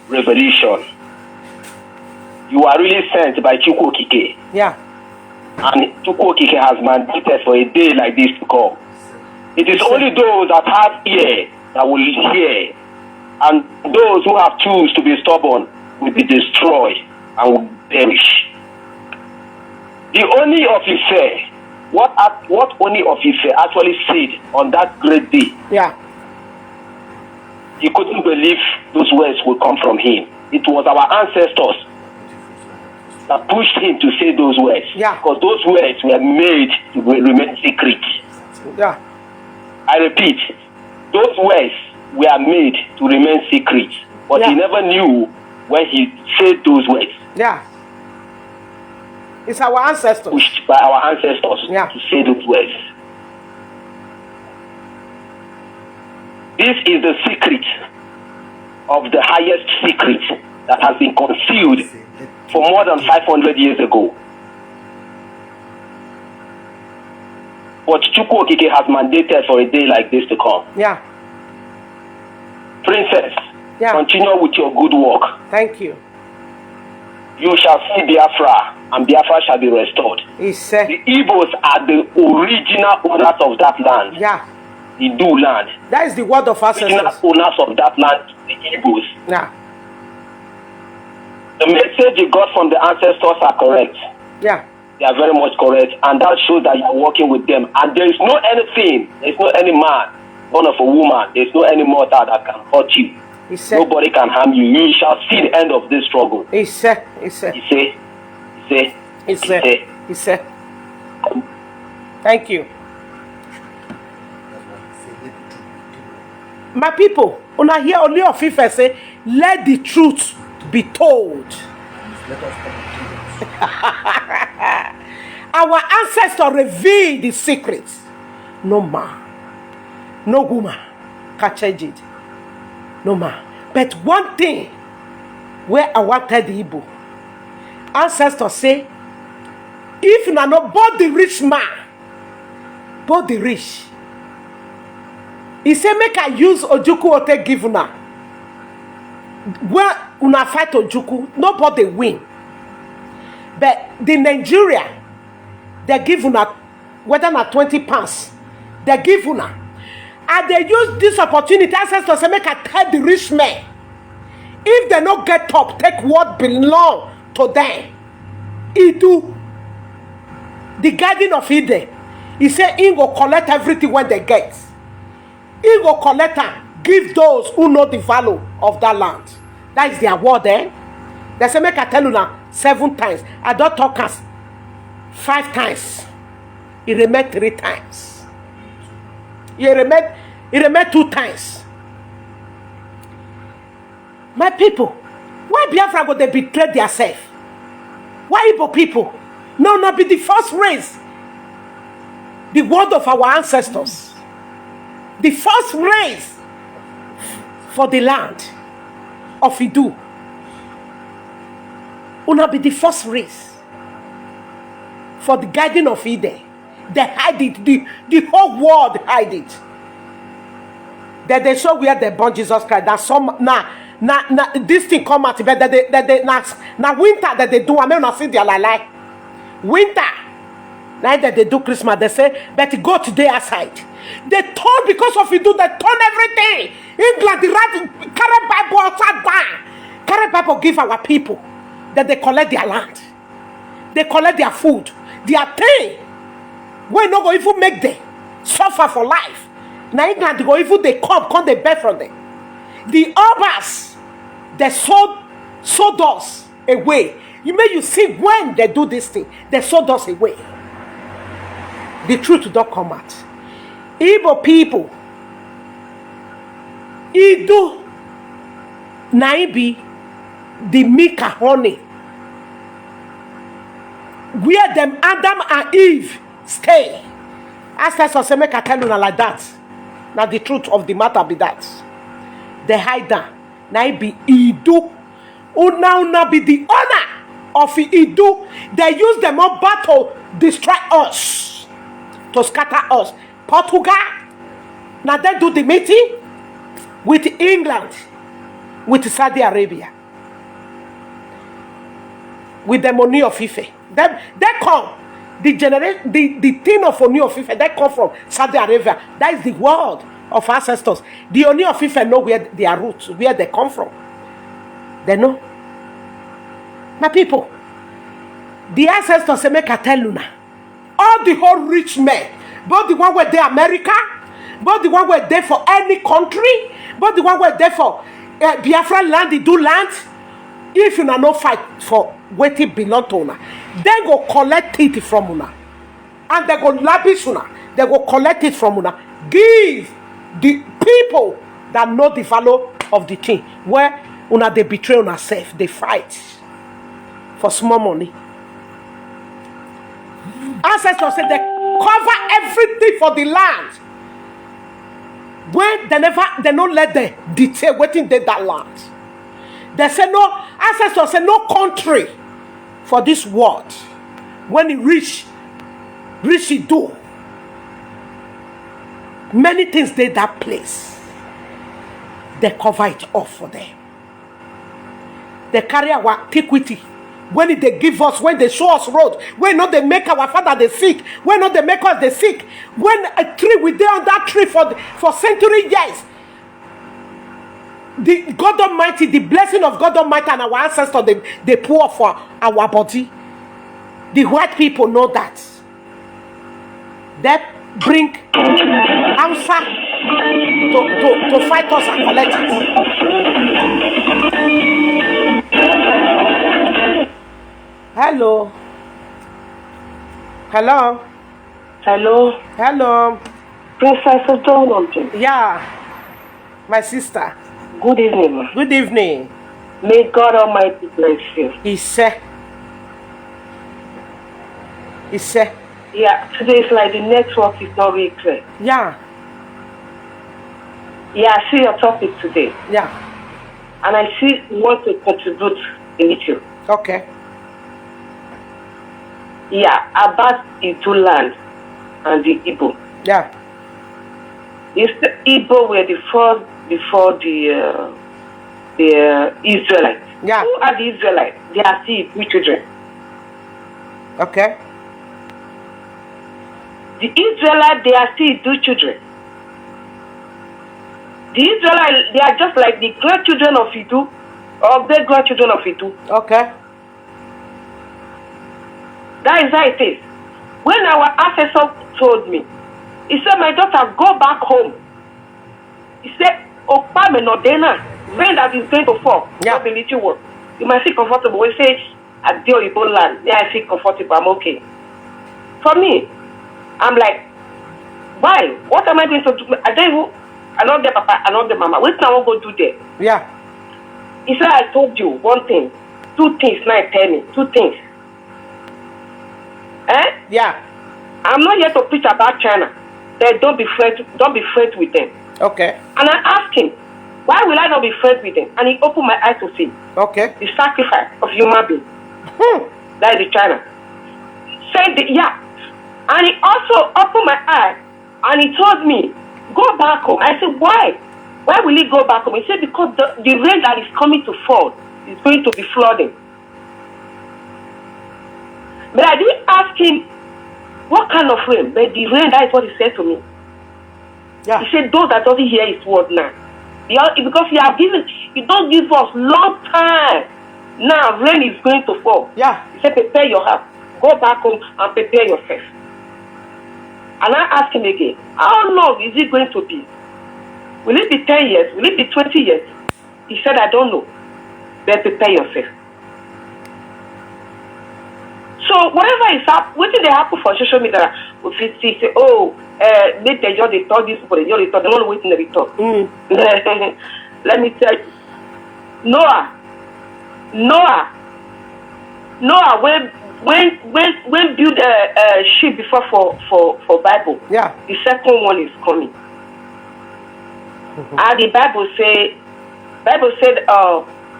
revelation. You are really sent by Chukwokike. Yeah. And Chukwokike has mandated for a day like this to come. It is only those that have ear that will hear. And those who have choose to be stubborn will be destroyed and will perish. The Oni of Ife, what Oni of Ife actually said on that great day, yeah, he couldn't believe those words would come from him. It was our ancestors that pushed him to say those words. Yeah. Because those words were made to remain secret. Yeah. I repeat, those words were made to remain secret. But yeah, he never knew when he said those words. Yeah. It's our ancestors. Pushed by our ancestors, yeah, to say those words. This is the secret of the highest secret that has been concealed for more than 500 years ago. But Chukwokike has mandated for a day like this to come. Yeah. Princess, yeah, continue with your good work. Thank you. You shall see Biafra, and Biafra shall be restored. The Igbos are the original owners of that land. Yeah. The Do land. That is the word of ancestors. Original owners of that land, the Igbos. Yeah. The message you got from the ancestors are correct. Yeah. They are very much correct, and that shows that you are working with them. And there is no anything, there is no any man, born of a woman, there is no any mortal that can hurt you. He said, nobody can harm you. You shall see the end of this struggle. He said. He said. Thank you. My people, when I hear only of Ife say, let the truth be told. Our ancestors revealed the secrets. No man, no woman can change it. No man. But one thing where I wanted the Igbo ancestors say, if you not both the rich man, both the rich, he say make I use Ojuku Ote give una. Well, una fight Ojuku, nobody win. But the Nigeria, they give una whether na 20 pounds, they give una. And they use this opportunity ancestors say make I tell the rich men, if they not get up, take what belong to them. He do the garden of Eden. He say he go collect everything when they get. He go collect and give those who know the value of that land. That is their word, eh? They say make I tell you now 7 times. I don't talk as 5 times. He remained 3 times. He remained 2 times. My people, why Biafra go they betray themselves? Why Ibo people? No, not be the first race. The word of our ancestors. The first race for the land of Idu. Una be the first race for the garden of Eden. They hide it. The whole world hide it. That they show where they born Jesus Christ. That some now this thing come out. But now winter that they do. I mean, not see their like winter. Now that they do Christmas, they say, but go today outside. They turn because of it. They turn everything. England, the right carry Bible outside down. Carry Bible give our people that they collect their land. They collect their food, their thing. We not go even make them suffer for life. Now England go even they come they beg from them. The others they sold us away. You see when they do this thing, they sold us away. The truth don't come out. Igbo people, Idu Naibi, the Mika honey, where them Adam and Eve stay. Ancestors say make I tell you like that. Now the truth of the matter be that they hide down. Naibi Idu, una be the owner of Idu. They use them on battle destroy us, to scatter us. Portugal, now they do the meeting with England, with Saudi Arabia, with the money of Ife. They come, the thing of Oni of Ife, they come from Saudi Arabia. That is the world of ancestors. The Oni of Ife know where their roots, where they come from. They know. My people, the ancestors say make I tell you now, all the whole rich men, both the one where they America, both the one where they for any country, both the one where they for Biafra land, they do land. If you no fight for what it belong to una, they go collect it from una, and they go lavish una. They go collect it from una. Give the people that know the value of the thing. Where una they betray una self, they fight for small money. Ancestors say they cover everything for the land. When they don't let them detail waiting they that land. They say no, ancestors say no country for this world. When it reach it do. Many things they that place. They cover it off for them. They carry our antiquity. When they give us, when they show us road, when not they make our father they sick, when not they make us they sick, when a tree we there on that tree for century years, the God Almighty, the blessing of God Almighty and our ancestors they pour for our body. The white people know that. That bring answer to fight us and collect it. Hello. Hello. Hello, Hello. Princess Donald. Yeah. My sister. Good evening, ma. Good evening. May God Almighty bless you. Ise. Yeah, today is like the network is not really clear. Yeah. Yeah, I see your topic today, Yeah. and I see you want to contribute in it too. Okay. Yeah, about Itu land and the Ipob. Yeah. It's the Ipob were the first before the Israelites. Yeah. Who are the Israelites? They are still Hebrew children. Okay. The Israelites, they are still Hebrew children. The Israelites, they are just like the grandchildren of Idu, or great grandchildren of Idu. Okay. That is how it is. When our ancestor told me, he said, my daughter, go back home. He said, Opa Menodena, rain that is going to fall. Yeah. Not the little word. You might feel comfortable. We say, at the Igbo land, yeah, I feel comfortable, I'm okay. For me, I'm like, why? What am I going to do? I don't get papa, I don't get mama. What can I go do there? Yeah. He said, I told you one thing, two things, now tell me, two things. Yeah. I'm not here to preach about China. Then don't be friends with them. Okay. And I asked him, why will I not be friends with them? And he opened my eyes to see Okay. the sacrifice of human beings. That is the China. Said yeah. And he also opened my eyes and he told me, go back home. I said, why? Why will he go back home? He said, because the rain that is coming to fall is going to be flooding. But I didn't ask him what kind of rain. But the rain, that is what he said to me. Yeah. He said, those that doesn't hear his word now. Because he don't give us long time. Now rain is going to fall. Yeah. He said, prepare your heart. Go back home and prepare yourself. And I asked him again, how long is it going to be? Will it be 10 years? Will it be 20 years? He said, I don't know. Then prepare yourself. So whatever is happening, what did they happen for social media? If you say, oh, they just they told this people, they don't wait in the return. Let me tell you, Noah, when build a ship before for Bible, Yeah. the second one is coming. And the Bible said,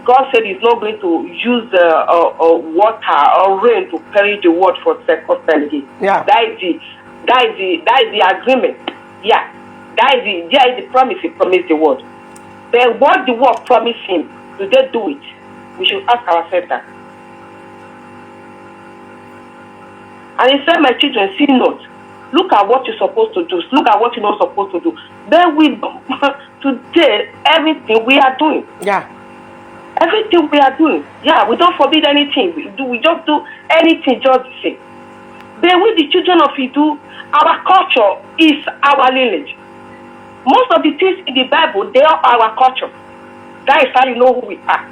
God said He's not going to use water or rain to carry the word for second time again. Yeah. That is the agreement. Yeah. That is the promise He promised the word. Then what the word promised Him, do they do it? We should ask ourselves that. And He said, my children, sin not. Look at what you're supposed to do. Look at what you're not supposed to do. Then today, everything we are doing. Yeah. Everything we are doing. Yeah, we don't forbid anything. We just do anything just the same. Then with the children of Idu, our culture is our lineage. Most of the things in the Bible, they are our culture. That is how you know who we are.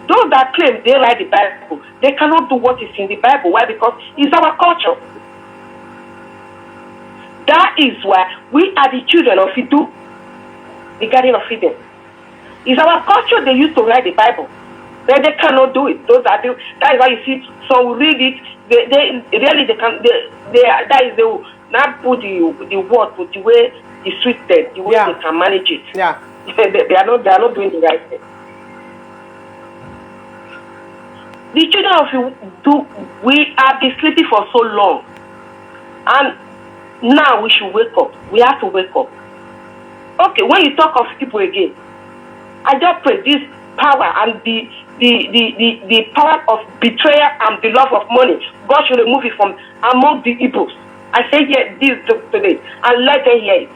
Those that claim they write the Bible, they cannot do what is in the Bible. Why? Because it's our culture. That is why we are the children of Idu, the Garden of Eden. It's our culture they used to write the Bible. Then they cannot do it. That is why you see some will read it. They will not put the word, but the way it's twisted, the way Yeah. they can manage it. Yeah. they are not doing the right thing. The children of Idu, we have been sleeping for so long, and now we should wake up. We have to wake up. Okay, when you talk of people again, I just pray this power and the power of betrayal and the love of money, God should remove it from among the Igbos. I say here this today, and let them hear it.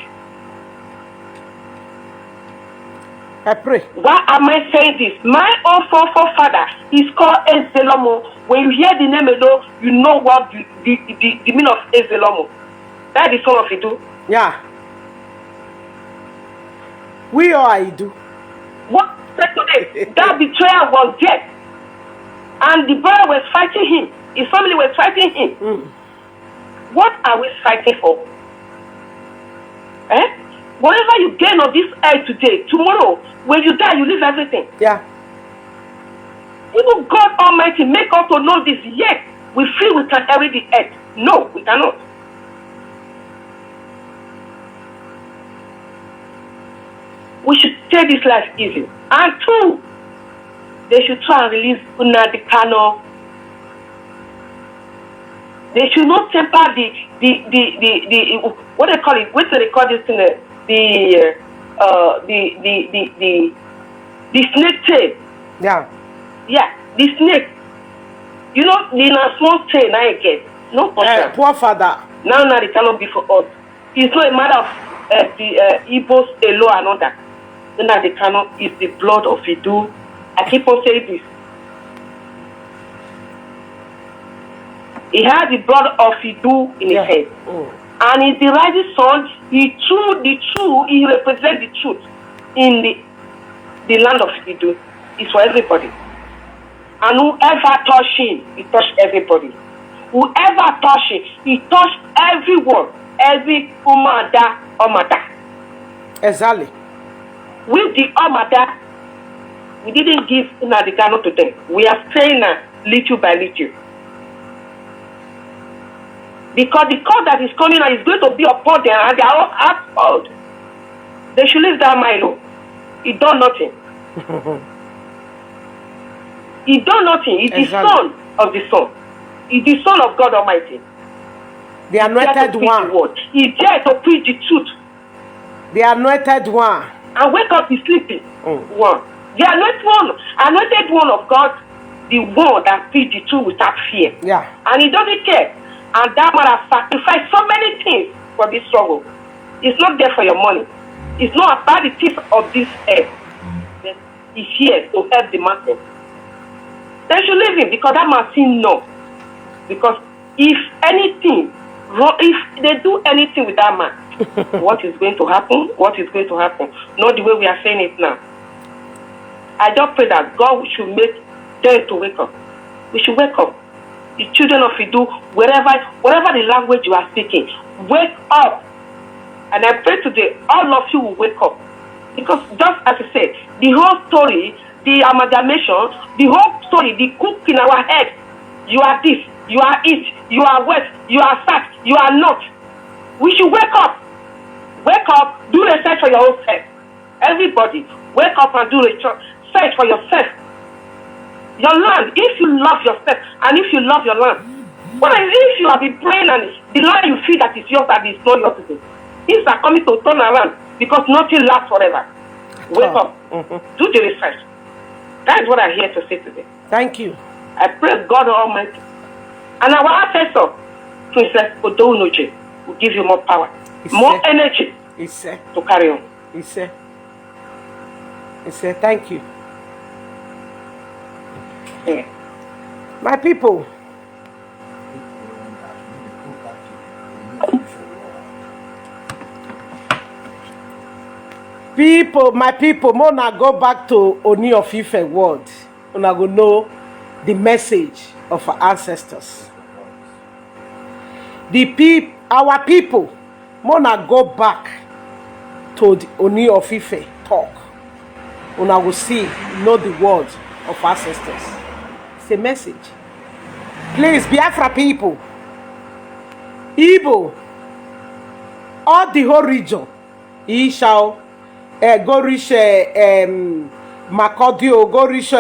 I pray. Why am I saying this? My own forefather is called Ezelomo. When you hear the name alone, you know what the meaning of Ezelomo. That is son of Idu. Yeah. We or I do. What said today? That betrayal was dead. And the brother was fighting him. His family was fighting him. What are we fighting for? Eh? Whatever you gain on this earth today, tomorrow, when you die, you leave everything. Yeah. Even God Almighty make us to know this, yet we feel we can inherit the earth. No, we cannot. We should take this life easy. And two, they should try and release Unadikano. They should not temper the what they call it? What do they call this thing? The snake tail. Yeah. Yeah, the snake. You know, the small tail I get. No question. Poor father. Now it cannot be for us. It's not a matter of the Igbos alone and all that. Now they cannot. It's the blood of Idu. I keep on saying this. He had the blood of Idu in his head. And in the rising sun, he represents the truth in the land of Idu. It's for everybody. And whoever touched him, he touched everybody. Whoever touched him, he touched everyone. Every Umada. Exactly. With the Amada, we didn't give Nadikano to them. We are saying little by little. Because the call that is coming out is going to be upon them and they are all outward. They should leave that Milo. He done nothing. He done nothing. He's the son of the son. He's the son of God Almighty. The anointed one. He dared to preach the truth. The anointed one. And wake up, he's sleeping. One. The anointed one of God, the one that preach the truth without fear. Yeah. And he doesn't care. And that man has sacrificed so many things for this struggle. It's not there for your money. It's not about the tip of this earth. He's here to help the masses. They should leave him because that man said no. Because if anything, if they do anything with that man, what is going to happen? What is going to happen? Not the way we are saying it now. I just pray that God should make them to wake up. We should wake up. The children of Idu, whatever the language you are speaking, wake up. And I pray today, all of you will wake up. Because just as I said, the whole story, the amalgamation, the whole story, the cook in our head, you are this, you are it, you are west, you are south, you are north. We should wake up. Wake up, do research for your own self. Everybody, wake up and do research for yourself. Your land, if you love yourself and if you love your land, if you have been praying and the land you feel that is yours and it's not yours today, things are coming to turn around because nothing lasts forever. Wake up. Do the research. That is what I'm here to say today. Thank you. I pray God Almighty. And our ancestor, Princess Odonoje, will give you more power, more energy to carry on. He said, thank you. Yeah. My people. My people, Mona go back to Oni of Ife word. Una go know the message of our ancestors. Our people, Mona go back to the Oni of Ife talk. Una go see, know the word of ancestors. It's a message. Please, Biafra people, Igbo, all the whole region, he shall go reach Makodio, go reach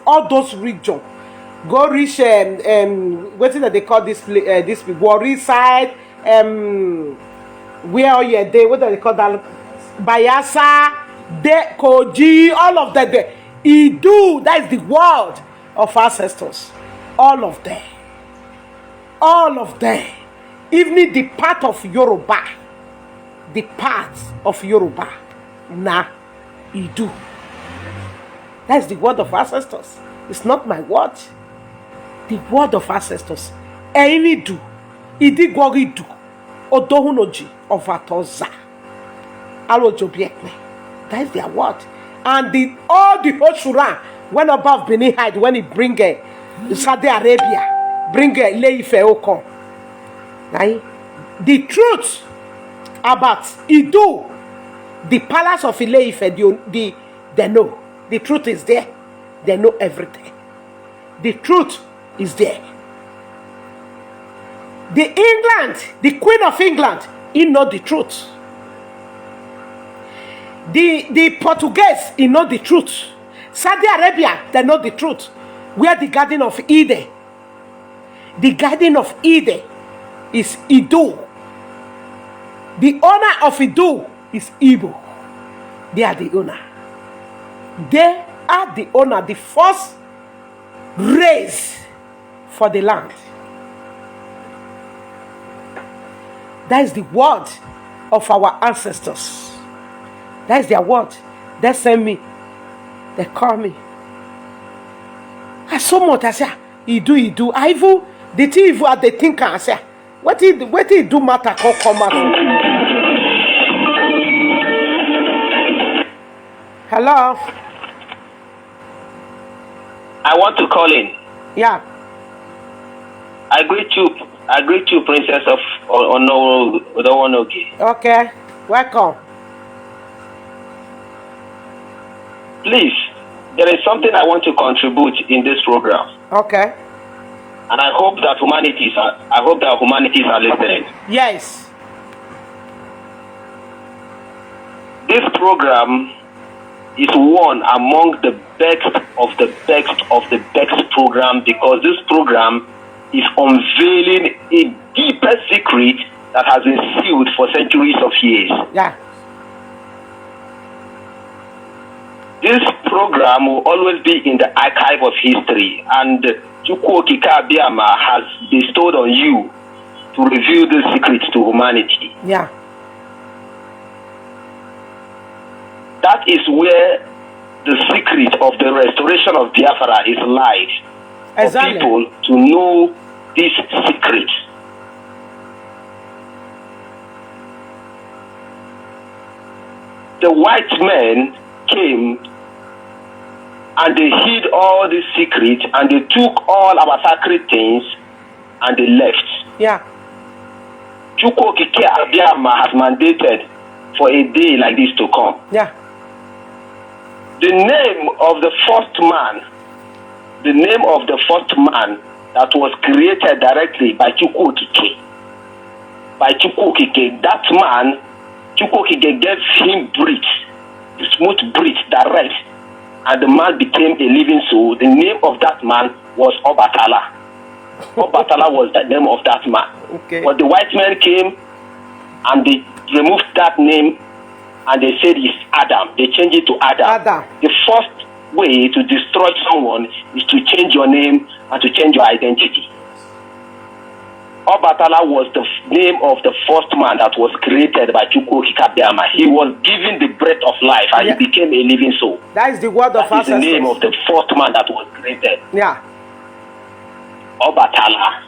all those regions. Go reach what is that they call this place? This Warri side, where are you? What do they call that? Bayasa, De Koji, all of that. Idu, that is the word of ancestors. All of them. All of them. Even the part of Yoruba. The part of Yoruba. Na Idu. That is the word of ancestors. It's not my word. The word of ancestors. Einidu. Idigworidu. Odohunoji of Atoza. Alojobiekme. That is their word. And all the whole Shura, when above Benin hide, when he bring Saudi Arabia, bring Ile-Ife Oko. Right? The truth about Idu, the palace of Ile-Ife, they know. The truth is there. They know everything. The truth is there. The Queen of England, he know the truth. The Portuguese, he know the truth. Saudi Arabia, they know the truth. Where the Garden of Eden. The Garden of Eden is Idu. The owner of Idu is Igbo. They are the owner. They are the owner, the first race for the land. That is the word of our ancestors. That is their word. They send me. They call me. I so much I say, he do. I even the thing at the thinker I say, what he do matter come out. Hello. I want to call in. Yeah. I greet you, Princess of Onowonogi. Okay. Welcome. Please, there is something I want to contribute in this program. Okay. And I hope that humanities are listening. Yes. This program is one among the best of the best program, because this program is unveiling a deeper secret that has been sealed for centuries of years. Yeah. This program will always be in the archive of history, and Chukwuokike Abiama has bestowed on you to reveal the secrets to humanity. Yeah. That is where the secret of the restoration of Biafra is lies. Exactly. For people to know this secret. The white men came and they hid all the secrets, and they took all our sacred things and they left. Yeah. Chukwuokike Abiama has mandated for a day like this to come. Yeah. The name of the first man that was created directly by Chukwuokike. That man, Chukwuokike gave him breath, smooth breath, direct, and the man became a living soul. The name of that man was Obatala. Obatala was the name of that man. Okay. But the white men came and they removed that name and they said it's Adam. They changed it to Adam. The first way to destroy someone is to change your name and to change your identity. Obatala was the name of the first man that was created by Chukwuokike Abiama. He was given the breath of life and he became a living soul. That is the word of ancestors. That is the name of the first man that was created. Yeah. Obatala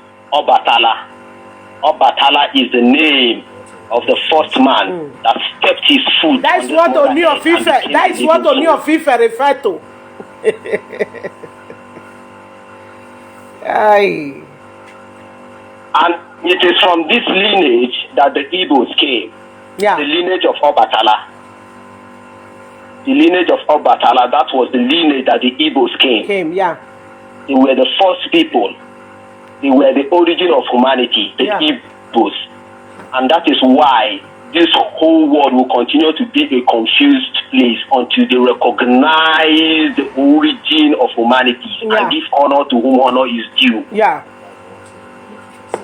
is the name of the first man that stepped his foot. That is what Oni of Ife. That is what Oni of Ife referred to. Aye. And it is from this lineage that the Igbos came. Yeah. The lineage of Obatala. The lineage of Obatala, that was the lineage that the Igbos came. Yeah. They were the first people. They were the origin of humanity, the Igbos. And that is why this whole world will continue to be a confused place until they recognize the origin of humanity and give honor to whom honor is due. Yeah.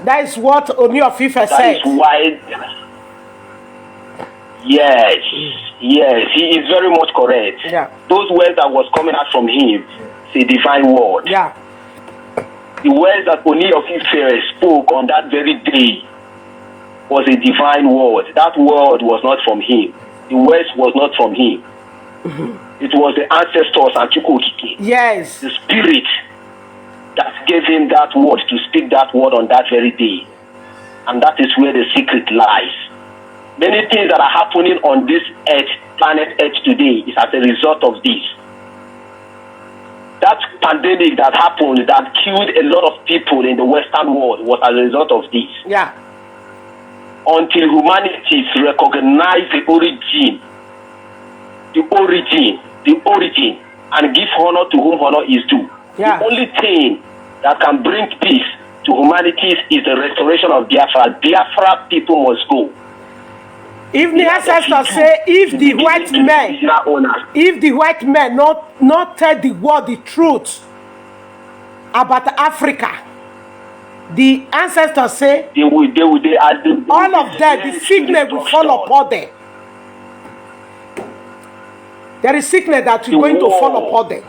That is what Oni of Ife said. That is why. Yes, he is very much correct. Yeah. Those words that was coming out from him, it's a divine word. Yeah. The words that Oni of Ife spoke on that very day was a divine word. That word was not from him. The words was not from him. It was the ancestors and Chukwuokike. Yes. The spirit that gave him that word to speak that word on that very day. And that is where the secret lies. Many things that are happening on this earth planet Earth today is as a result of this. That pandemic that happened that killed a lot of people in the Western world was as a result of this. Yeah. Until humanity recognize the origin, and give honor to whom honor is due. Yeah. The only thing that can bring peace to humanity is the restoration of Biafra. Biafra people must go. If the ancestors say, if the white men not tell the world the truth about Africa, the ancestors say all of them, the sickness will fall upon them. There is sickness that is going to fall upon them.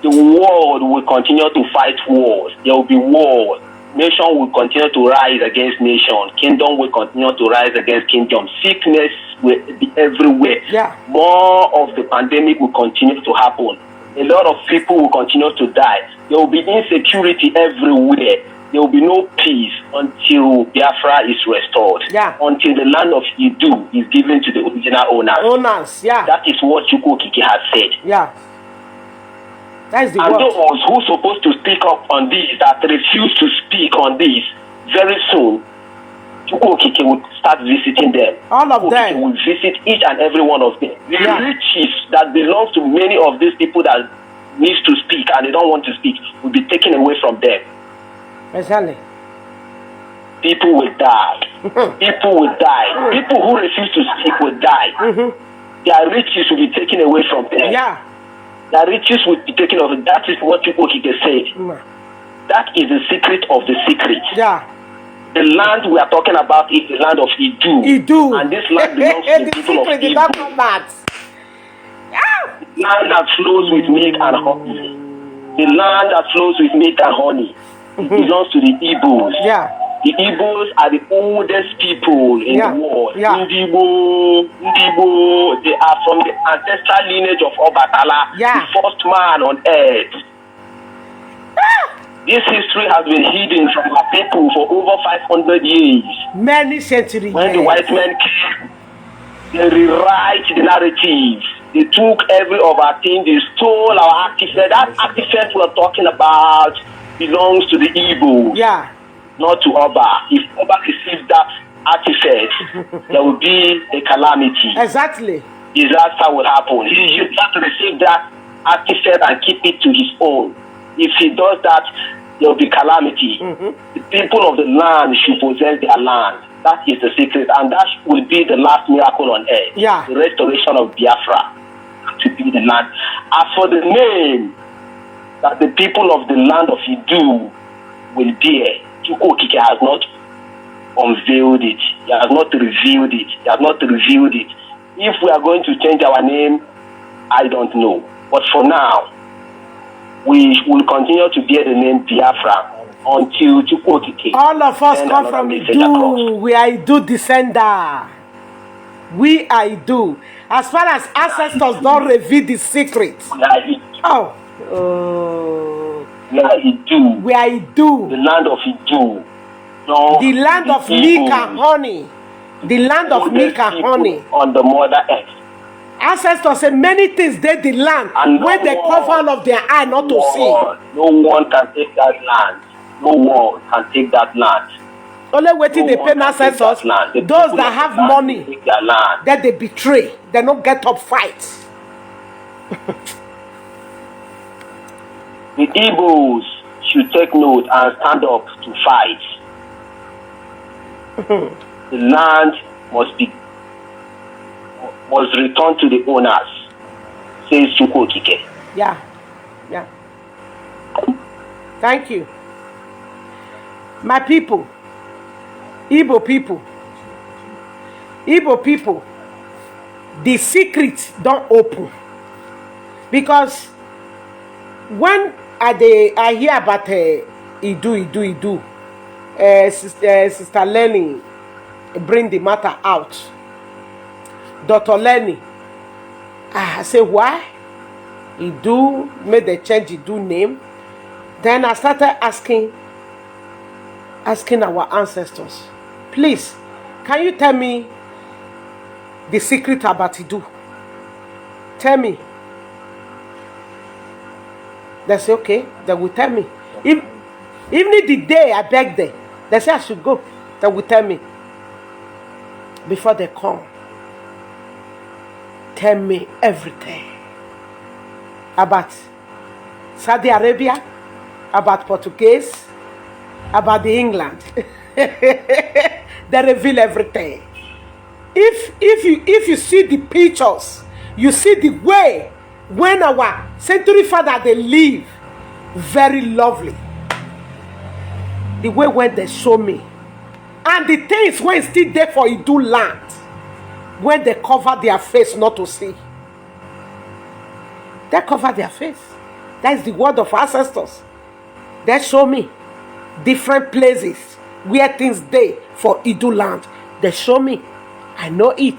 The world will continue to fight wars. There will be wars. Nation will continue to rise against nation. Kingdom will continue to rise against kingdom. Sickness will be everywhere. Yeah. More of the pandemic will continue to happen. A lot of people will continue to die. There will be insecurity everywhere. There will be no peace until Biafra is restored. Yeah. Until the land of Idu is given to the original owners. Owners, yeah. That is what Chukwokike has said. Yeah. That is the and word. those who are supposed to speak up on this, that refuse to speak on this, very soon, Chukwokike will start visiting them. All of them. will visit each and every one of them. The Yeah. riches that belongs to many of these people that needs to speak and they don't want to speak will be taken away from them. Exactly. People will die. People will die. People who refuse to speak will die. Their riches will be taken away from them. Yeah. Their riches will be taken away. That is what Chukwokike said. That is the secret of the secret. Yeah. The land we are talking about is the land of Idu. And this land belongs to the people of Idu. The land that flows with milk and honey. The land that flows with milk and honey. It belongs to the Igbos. Yeah. The Igbos are the oldest people in the world. Yeah. Ndibo, they are from the ancestral lineage of Obatala, Yeah. the first man on earth. This history has been hidden from our people for over 500 years. Many centuries. When the white men came, they rewrite the narrative. They took every of our thing, they stole our artifact. That artifact we're talking about belongs to the Igbo, Yeah. not to Oba. If Oba receives that artifact, there will be a calamity. Exactly. Disaster will happen. He should have to receive that artifact and keep it to his own. If he does that, there will be calamity. The people of the land should possess their land. That is the secret, and that will be the last miracle on earth. Yeah. The restoration of Biafra to be the land. As for the name that the people of the land of Idu will bear, Chukwokike has not unveiled it. He has not revealed it. He has not revealed it. If we are going to change our name, I don't know. But for now, we will continue to bear the name Biafra until Chukwokike. All of us come from Idu. We are Idu descender. We are Idu. As far as ancestors don't reveal the secret. Oh. We are Idu. We are Idu. The land of Idu. No, the land of milk and honey. The land of milk and honey. On the mother earth. Ancestors say many things they the land and when they cover all of their eye not to see. No one can take that land. No one can take that land. Only waiting they pay ancestors. Those that have money, that they betray, they don't get up fight. The Igbos should take note and stand up to fight. The land must return to the owners, says Chukwokike. Yeah. Yeah. Thank you. My people, Igbo people, the secret don't open. Because when I hear about Idu, Sister Lenny bring the matter out. Dr. Lenny, I say why? Idu made the change Idu name. Then I started asking our ancestors, please, can you tell me the secret about Idu. Tell me. They say, okay, they will tell me. Even the day I beg them, they say I should go. They will tell me. Before they come, tell me everything about Saudi Arabia, about Portuguese, about the England. They reveal everything. If you see the pictures, you see the way when our century father they live, very lovely. The way when they show me, and the things when still there for Idu land, when they cover their face not to see, they cover their face. That is the word of ancestors. They show me different places where things there for Idu land. They show me. I know it.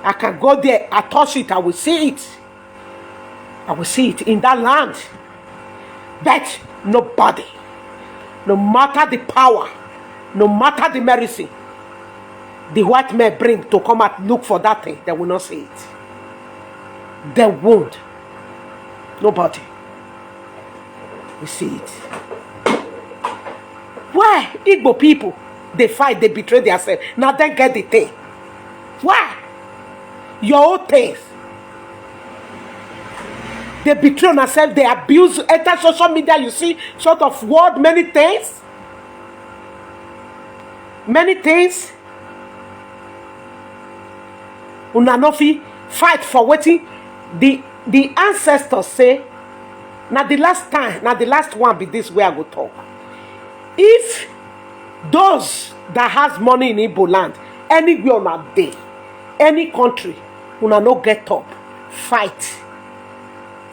I can go there, I touch it, I will see it. I will see it in that land. But nobody, no matter the power, no matter the mercy, the white men bring to come and look for that thing, they will not see it. They won't. Nobody will see it. Why? Igbo people, they fight, they betray themselves. Now they get the thing. Why? Your own things. They betray themselves, they abuse, enter social media, you see, sort of word, many things. Many things. Unanofi fight for waiting. The ancestors say, now the last time, now the last one be this way I go talk. If those that has money in Igbo land, anywhere on a day, any country, una no get up, fight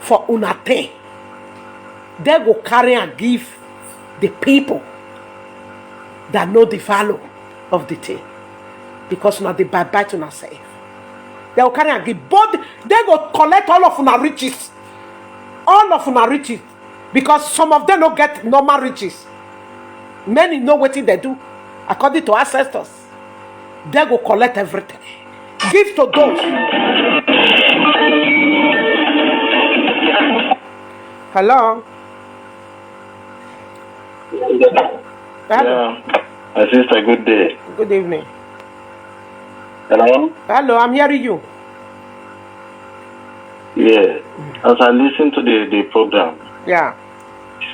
for una thing, they go carry and give the people that know the value of the thing, because una they buy to una safe. They will carry and give, but they go collect all of una riches, because some of them don't get normal riches. Many know what they do according to ancestors. They go collect everything, give to those. Hello. Yeah, my sister, good day. Good evening. Hello? Hello, I'm hearing you. Yeah, as I listen to the program, Yeah.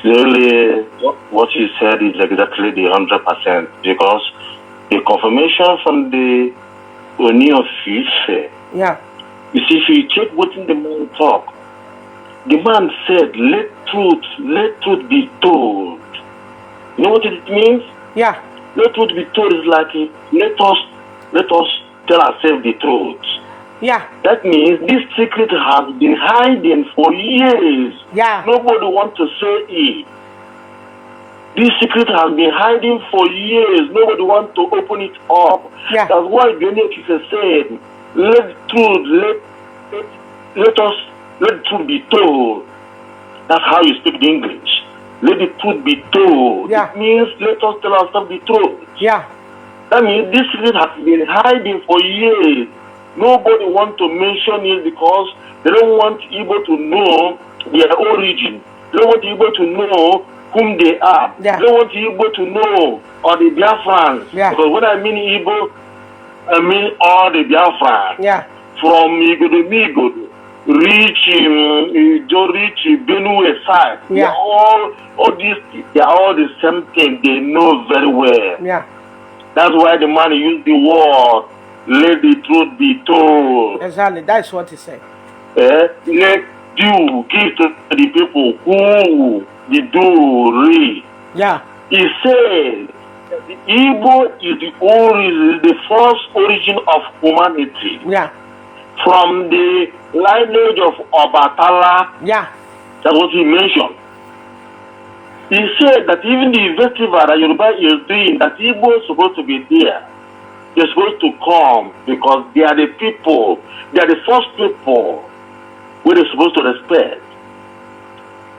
really what you said is exactly the 100%, because the confirmation from the Oni of Ife, Yeah. you see, if you check what in the man talk, the man said, let truth be told. You know what it means? Yeah. Let truth be told is like, let us tell ourselves the truth. Yeah. That means this secret has been hiding for years. Yeah. Nobody wants to say it. This secret has been hiding for years. Nobody wants to open it up. Yeah. That's why Benedict said, let truth be told. That's how you speak the English. Let the truth be told. Yeah. It means let us tell ourselves the truth. Yeah. That means this secret has been hiding for years. Nobody wants to mention it because they don't want Igbo to know their origin. They don't want Igbo to know whom they are. Yeah. They don't want Igbo to know all the Biafrans. Yeah. Because when I mean Igbo, I mean all the Biafrans. Yeah. From Igodomigo, reach Benue side. Yeah. They are all the same thing. They know very well. Yeah. That's why the man used the word, let the truth be told. Exactly. That's what he said. Let you give to the people who the do read. Yeah. He said that the Igbo is the first origin of humanity. Yeah. From the lineage of Obatala, Yeah. that's what he mentioned. He said that even the festival that Yoruba is doing, that Igbo is supposed to be there. They're supposed to come because they are the people, they are the first people who they're supposed to respect.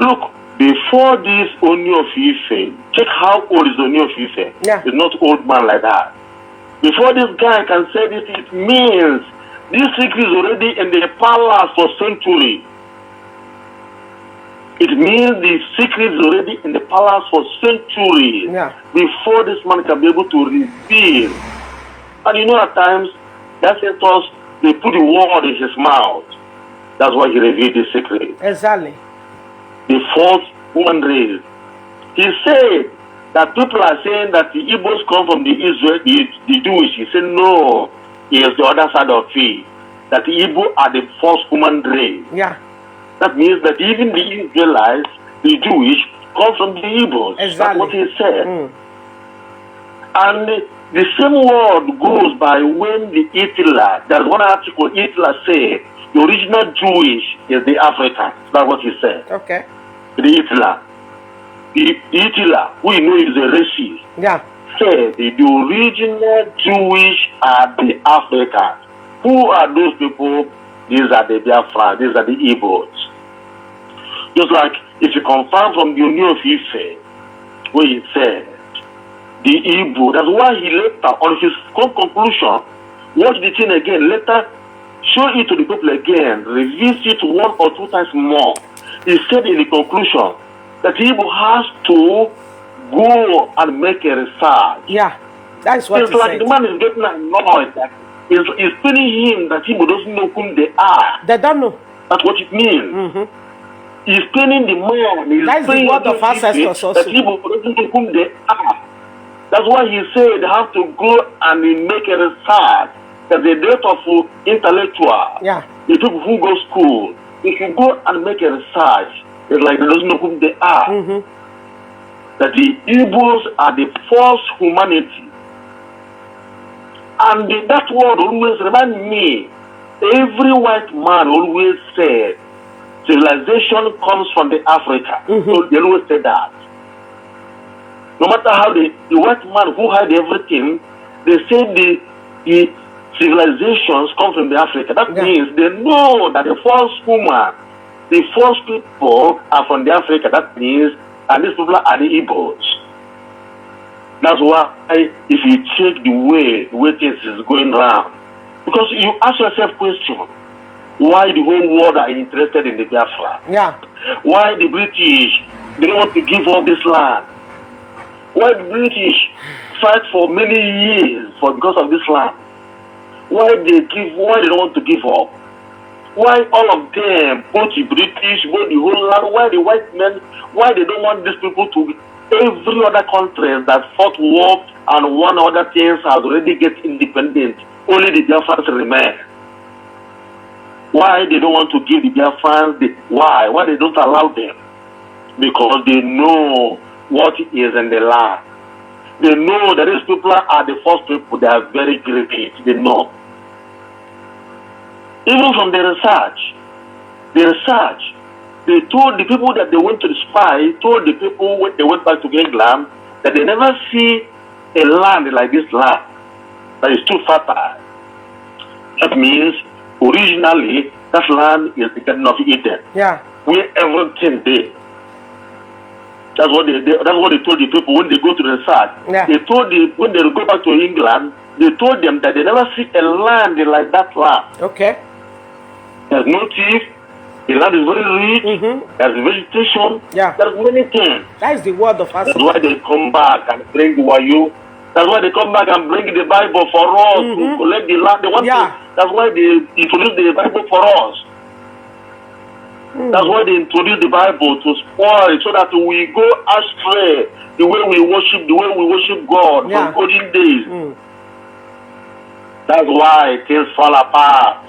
Look, before this Oni of Ife, check how old is Oni of Ife. Yeah. He's not old man like that. Before this guy can say this, it means This secret is already in the palace for centuries. It means the secret is already in the palace for centuries before this man can be able to reveal. And you know, at times, the ancestors, they put the word in his mouth. That's why he revealed the secret. Exactly. The fourth human race. He said that people are saying that the Igbos come from the Israel, the Jewish. He said no. He is the other side of it. That the Igbo are the first human race. Yeah. That means that even the Israelites, the Jewish, come from the Igbos. Exactly. That's what he said. And the same word goes by when the Hitler, there's one article Hitler said, the original Jewish is the Africans. That's what he said. Okay. The Hitler. The Hitler, who you know is a racist, said the original Jewish are the Africans. Who are those people? These are the Biafra, these are the Igbos. Just like if you confirm from the Union of Ife, where he said, the Igbo, that's why he later, on his conclusion, watch the thing again, later show it to the people again, revisit it 1 or 2 times more. He said in the conclusion that Igbo has to go and make a research. Yeah, that's what it's he like said. The man is getting annoyed that it's telling him that Igbo doesn't know whom they are. They don't know. That's what it means. He's telling the man, that's the word of ancestors also. That Igbo doesn't know whom they are. That's why he said they have to go and make a research. That the death of intellectual, the people who go to school, if you go and make a research, it's like they don't know whom they are. That the Igbos are the first humanity. And that word always reminds me, every white man always said, civilization comes from the Africa. So they always say that. No matter how the white man who had everything, they say the civilizations come from the Africa. That means they know that the first human, the first people are from the Africa. That means, and these people are the Igbos. That's why if you check the way things is going around, because you ask yourself question, why the whole world are interested in the Biafra? Why the British, they don't want to give up this land? Why the British fight for many years because of this land? Why they don't want to give up? Why all of them, both the British, both the whole land, why the white men, why they don't want these people to, every other country that fought war and one other things has already get independent, only the Biafrans remain. Why they don't want to give the Biafrans, why they don't allow them? Because they know what is in the land. They know that these people are the first people, they are very great, they know. Even from the research, they told the people that they went to the spy, told the people when they went back to England that they never see a land like this land that is too fertile. That means originally that land is the Garden of Eden. Where everything there. That's what they told the people when they go to the research. They told when they go back to England, they told them that they never see a land like that land. There's no thief. The land is very rich. There's vegetation. There's many things. That is the word of us. That's why they come back and bring the Wayo. That's why they come back and bring the Bible for us to collect the land. They want to, that's why they introduce the Bible for us. That's why they introduce the Bible to spoil it so that we go astray the way we worship God from olden days. That's why things fall apart.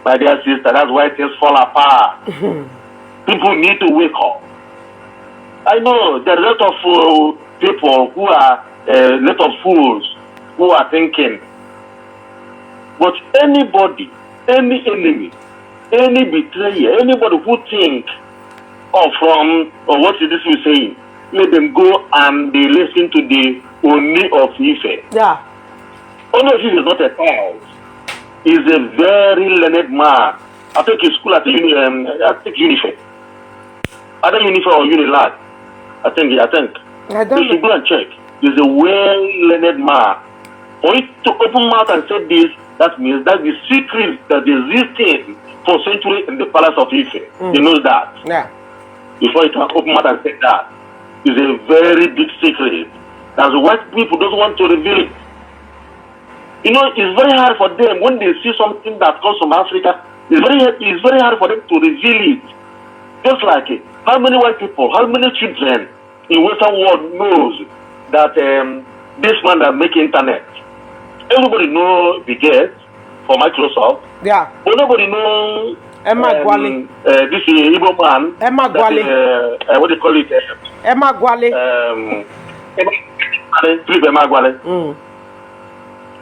My dear sister, that's why things fall apart. People need to wake up. I know there are a lot of people who are a lot of fools who are thinking. But anybody, any enemy, any betrayer, anybody who think from what is this we saying, let them go and they listen to the Oni of Ife. Oni of Ife is not a child. He's a very learned man. I think his school at the Unife. Either Unife or Unilag. I think. You should go and check. He's a well-learned man. For him to open mouth and say this, That means that the secret that existed for centuries in the palace of Ife. He knows that. Yeah. Before he can open mouth and say that, it's a very big secret. That's white people don't want to reveal it. You know, it's very hard for them when they see something that comes from Africa. It's very hard for them to reveal it. Just like it. How many white people, how many children in Western world knows that this man that make internet? Everybody know the Gates for Microsoft. Yeah. But nobody know Emma Gwale. This Igbo man. Emma Gwale. What do you call it? Emma Gwale.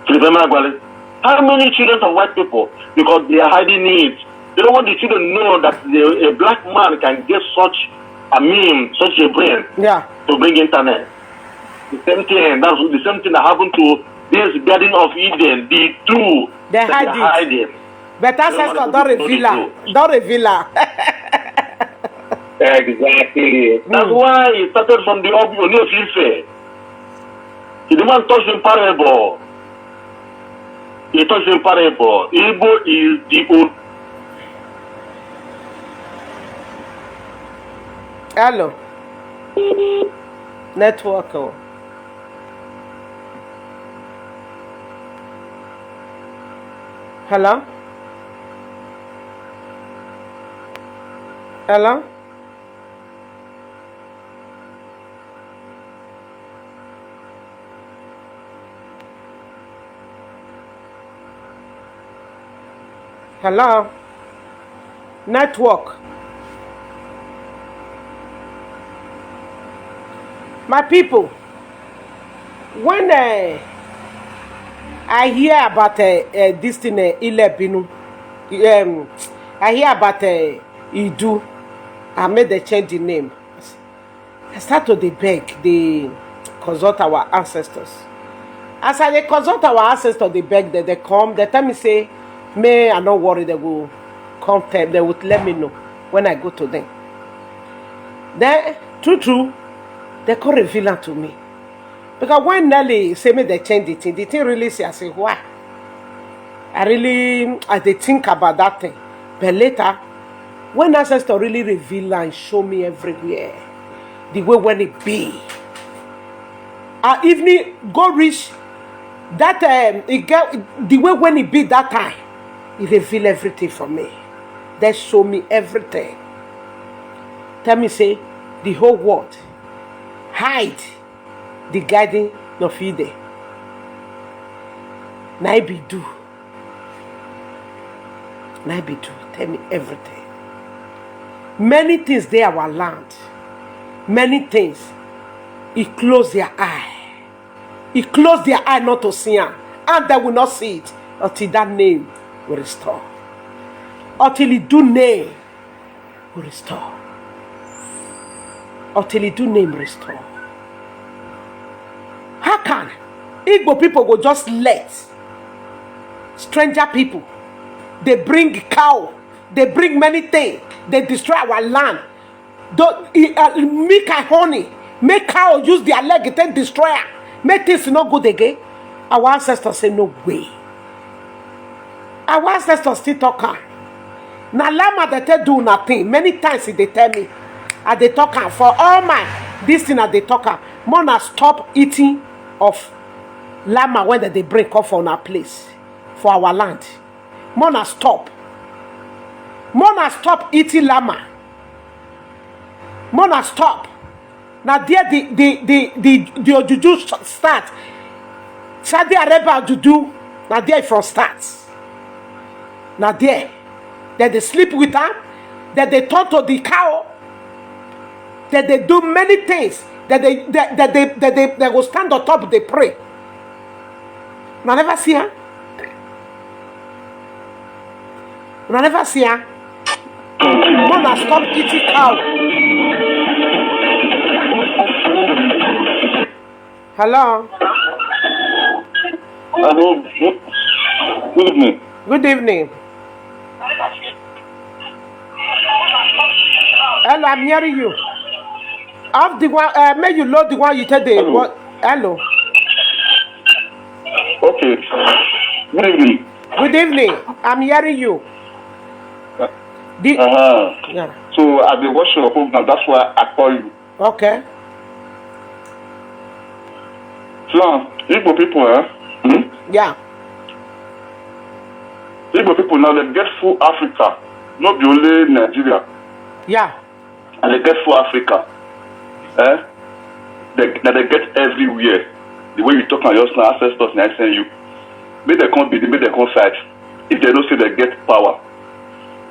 Emma Gwale. How many children of white people? Because they are hiding it. They don't want the children to know that a black man can get such a meme, such a brain to bring internet. The same thing. That's the same thing that happened to this Garden of Eden. The two they hide it. But ancestors don't reveal her. Don't reveal her. Exactly. That's why it started from the Obi of Ife. He didn't touch the parable. He touched the parable. Igbo is the old. Hello. Network. Hello? Hello? Hello? Network. My people, when I hear about this thing, Ilepinu, I hear about Idu, I made the change the name. I start to beg, they consult our ancestors. As I consult our ancestors, they beg, they come, they tell me, say, may I not worry, they will come, they would let me know when I go to them. Then, true, they could reveal it to me. Because when Nelly say me they change the thing really say, I say, why? I they think about that thing. But later, when ancestor really reveal and show me everywhere, the way when it be, evening go reach that it get the way when it be that time, it reveal everything for me. They show me everything. Tell me say the whole world hide the garden of Eden. Now be do. Tell me everything. Many things they our land. Many things. It close their eye. It close their eye not to see it. And they will not see it until that name will restore. Until it do name will restore. Until it do name restore. How can Igbo people go just let stranger people? They bring cow, they bring many things, they destroy our land. Make a honey, make cow use their leg, then destroy her. Make things not good again. Our ancestors say no way. Our ancestors still talk. Now lama they do nothing. Many times they tell me, and they talk for all my this thing that they talk. Mona stop eating of llama when they bring up on our place for our land. Mona stop eating llama. Mona stop. Now there the juju start. Saudi Arabia juju. Now there from starts. Now there they sleep with her. That they turn to the cow. That they do many things. That they will stand on top, they pray. I never see her. I never see her. Mona stop eating cow. Hello. Hello. Good evening. Good evening. Hello, I'm hearing you. Off the one, may you load the one you tell the what? Hello. Okay. Good evening. Good evening. I'm hearing you. Yeah. So I've been watching your program. That's why I call you. Okay. So Igbo people, Yeah. Igbo people now they get full Africa, not the only Nigeria. Yeah. And they get full Africa. They get everywhere. The way you talk about your ancestors, and I send you. May they come be, may they come fight. If they don't say they get power,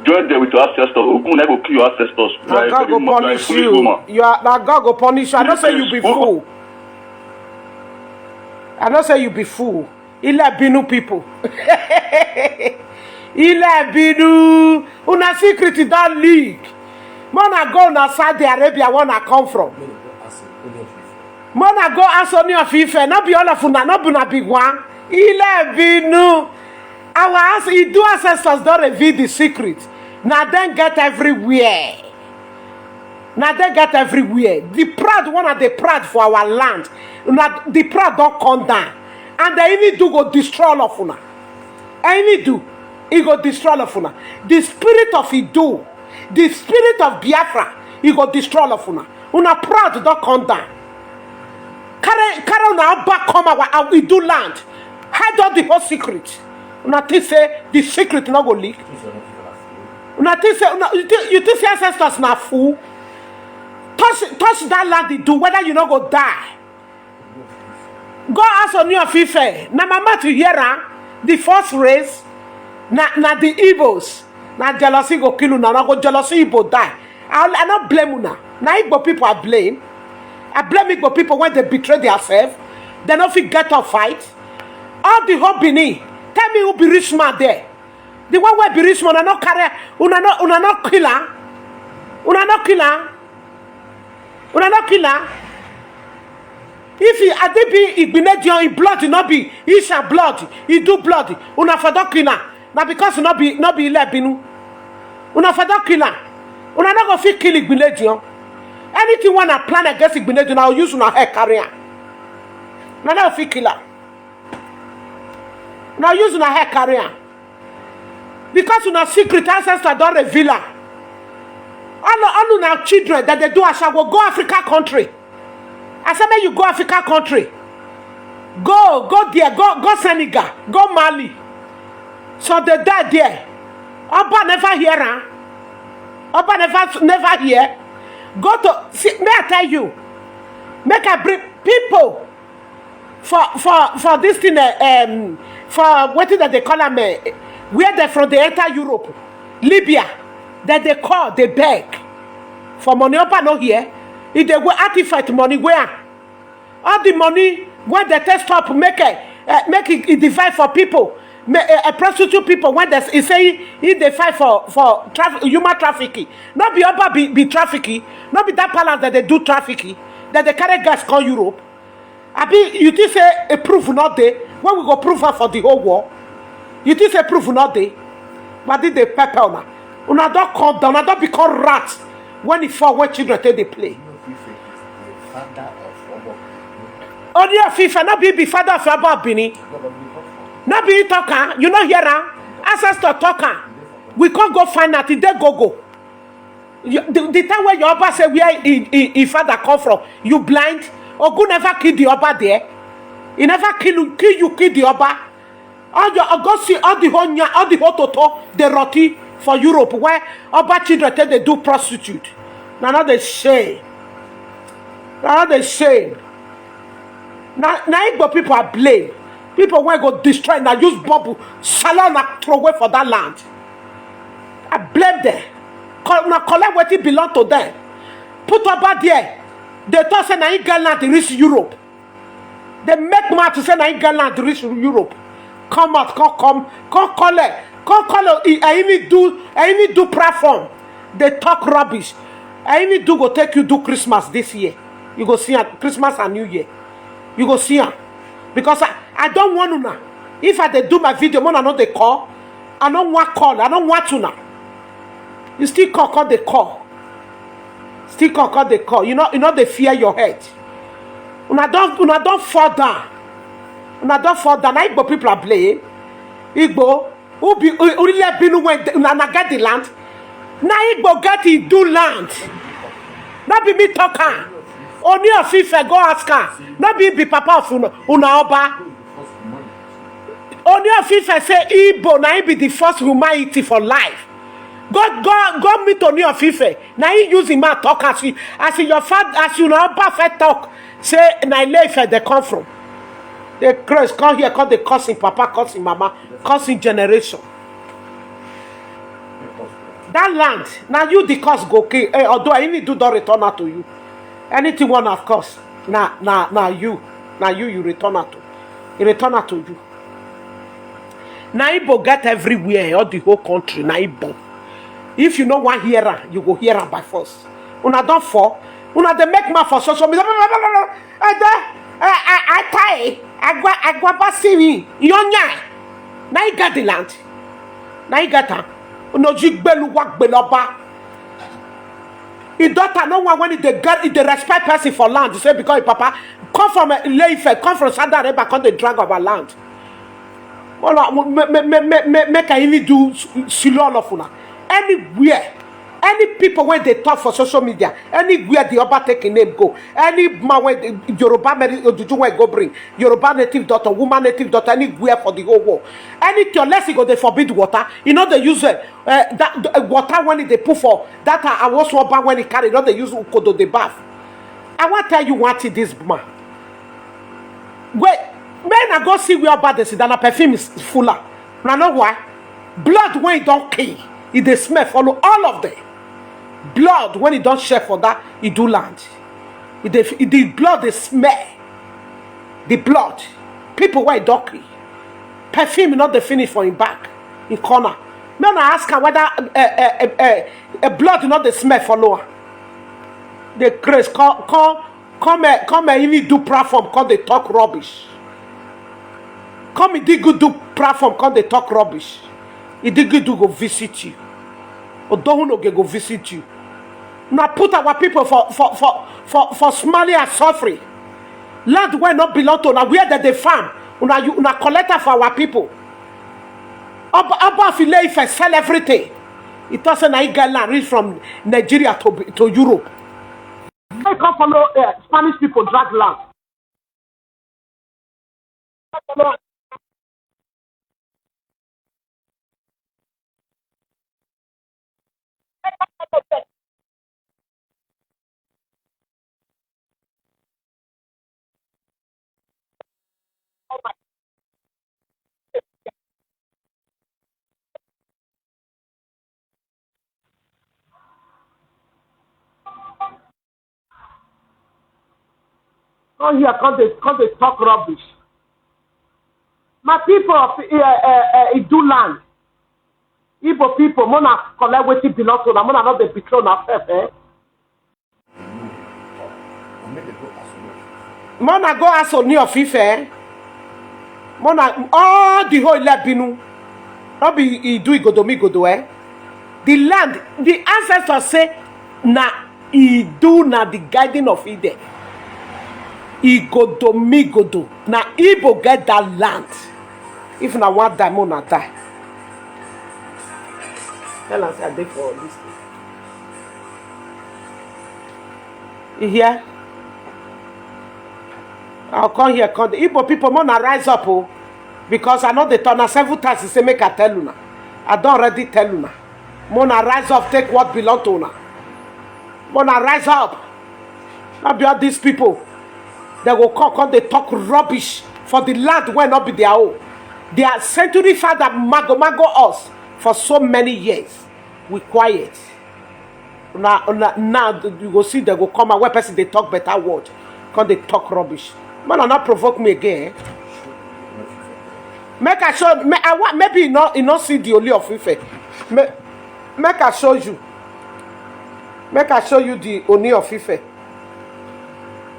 join them with your ancestors. Ogun never kill your ancestors. Now God go punish you. Now God go punish you. I don't say you be fool. I don't say you be fool. Ile binu people. Ile binu. Una secret don't leak. Mona go na Saudi Arabia wanna come from. Mona go ask Oni of Ife. Not be all of una. Not be na big one. Ile binu. Our ancestors don't reveal the secret. Now then get everywhere. Now they get everywhere. The proud one are the proud for our land. Now the proud don't come down. And they even do go destroy all of una. Any do. He go destroy all of una. The spirit of Idu, the spirit of Biafra, he go destroy all of una. Una proud don't come down. Carry una back come our Idu land. Hide all the whole secret. Una think say the secret not go leak. Una think say you think say ancestors na fool. Touch that land they do, whether you not go die. Go ask on your Ife. Na mama to hear the first race, na the Igbos. Na jealousy go kill una, na go jealousy Igbo die. I not blame una. Na Igbo people I blame. I blame Igbo people when they betray themselves. They not fit get up fight. All the whole Benin. Tell me who be rich man there. The one where be rich man, una not carry, una not killer. Una not killer. Una not killer. If he had be Igbinedion in blood, it not be Isha blood, he do blood. Una for that killer. Now because not be Lebinu. Una for that killer. Una not go fit kill Igbinedion. Anything wanna plan against Igbinedion, I'll use una hair carrier. Now not fit killer. Now use una hair carrier. Because una secret ancestor don't reveal her. All una children that they do as will go Africa country. I said, when you go Africa country, go there, go Senegal, go Mali. So they die there. Oba never hear her. Oba never hear. Go to see, may I tell you, make I bring people for this thing for what is that they call them where they from they enter Europe, Libya, that they call, they beg for money. Oba no here. If they go artifact money, where all the money when they test up make it divide for people, prostitute people when they say if they fight for human trafficking, not be about be trafficking, not be that palace that they do trafficking, that they carry gas call Europe. I be you think say a proof not there when we go proof her for the whole war. You think say proof not there, but did they pepper una? Una don't come down, una don't become rats when it fall when children take they play. Only a FIFA, not be father of your Bini. Not be talker, you know here, ancestor talker. We can't go find out, they go. The time when your Oba say where his father come from, you blind. Ogu never kill the Oba there. He never kill the Oba. All go see all the whole toto, the roti for Europe, where Oba children tell they do prostitute. Now not the shame. Now the shame. Now Igbo people are blamed. People want to go destroy and use bomb, salon and throw away for that land. I blame them. Now collect what it belong to them. Put about there. They thought say na Igbo land to reach Europe. They make mad to say na Igbo land to reach Europe. Come out, come collect. I even do platform. They talk rubbish. I even do go take you do Christmas this year. You go see her Christmas and New Year. You go see her. Because I don't want to now. If I do my video, I know they call. I don't want call. I don't want to now. You still call the call. Still call the call. You know they fear your head. Una don't fall down. Una don't fall down. I people are playing. Igbo, who be really been when na get the land. Now Igbo get it do land. Not be me talking. Only of Ife go ask her. Not be papa of una oba. Only of Ife say Igbo na be the first humanity for life. God meet Only of Ife. Now he use him to talk as your father, as you know, perfect talk. Say na Ife they come from. The Christ come here, come the cursing papa, cursing mama, cursing generation. That land, now you the curse go kill. Although I need to do return her to you. Anything one of course. Now you return her to. He return her to you. Now Igbo get everywhere, all the whole country. Now Igbo. If you know one hearer, you go hear her by force. Una don't fall. Una they make man for social media. I tie. I go back see me. Yonya. Now you get the land. Now you get her. No jigbelu wak beloba. His daughter no one when they respect person for land. You say because his papa come from Ife, come from Saudi Arabia, come the drag of our land. Make I even do silo all of una. Anywhere. Any people when they talk for social media, anywhere the Oba take a name go, any man when Yoruba Juju when go bring Yoruba native daughter, woman native daughter, anywhere for the whole world. Anything unless you go they forbid water, you know they use that water when they put for that I was Oba when he carry, you know they use ukodo the bath. I want to tell you what this man. Wait, men I go see where bad they see that a perfume is fuller. Now know why? Blood when it don't kill, it they smell follow all of them. Blood when it don't share for that it do land. The blood they smell. The blood. People where it don't kill. Perfume not the finish for him back in corner. No, I ask her whether a blood not the smell for lower. The grace come even do platform called they talk rubbish. Come it did good do platform called they talk rubbish. It did good to go visit you. Or don't no go visit you. Now put our people for smiling and suffering. Land where not belong to now where they farm. Una collector for our people. Above if I sell everything. It doesn't I get land reach from Nigeria to Europe. I come follow Spanish people drag land. Come here, come they talk rubbish. My people of do land. Igbo people, mona collect wetin belong to them, mona not the betray na self, eh? Mona go ask Oni of Ife, eh? Mona all the whole Lebinu. Not be he do Igodomigo, eh? The land, the ancestors say na he do na the guiding of Eden. Igodomigo na Igbo get that land. If na one die, mona die. Tell us I did for this thing. You hear? I'll come here, come. The Igbo people mona rise up, oh, because I know the turn several times. They say make I tell you now. I don't already tell you now. Mona rise up, take what belong to you now. Mona rise up. Not be all these people. They will come, they talk rubbish for the land where not be their own. They are century father mago us. For so many years, we quiet. Now you go see they go come and where person they talk better word, because they talk rubbish. Man, not provoke me again. Make I show. Maybe you not see the Oli of Ife. Make I show you. Make I show you the Oni of Ife.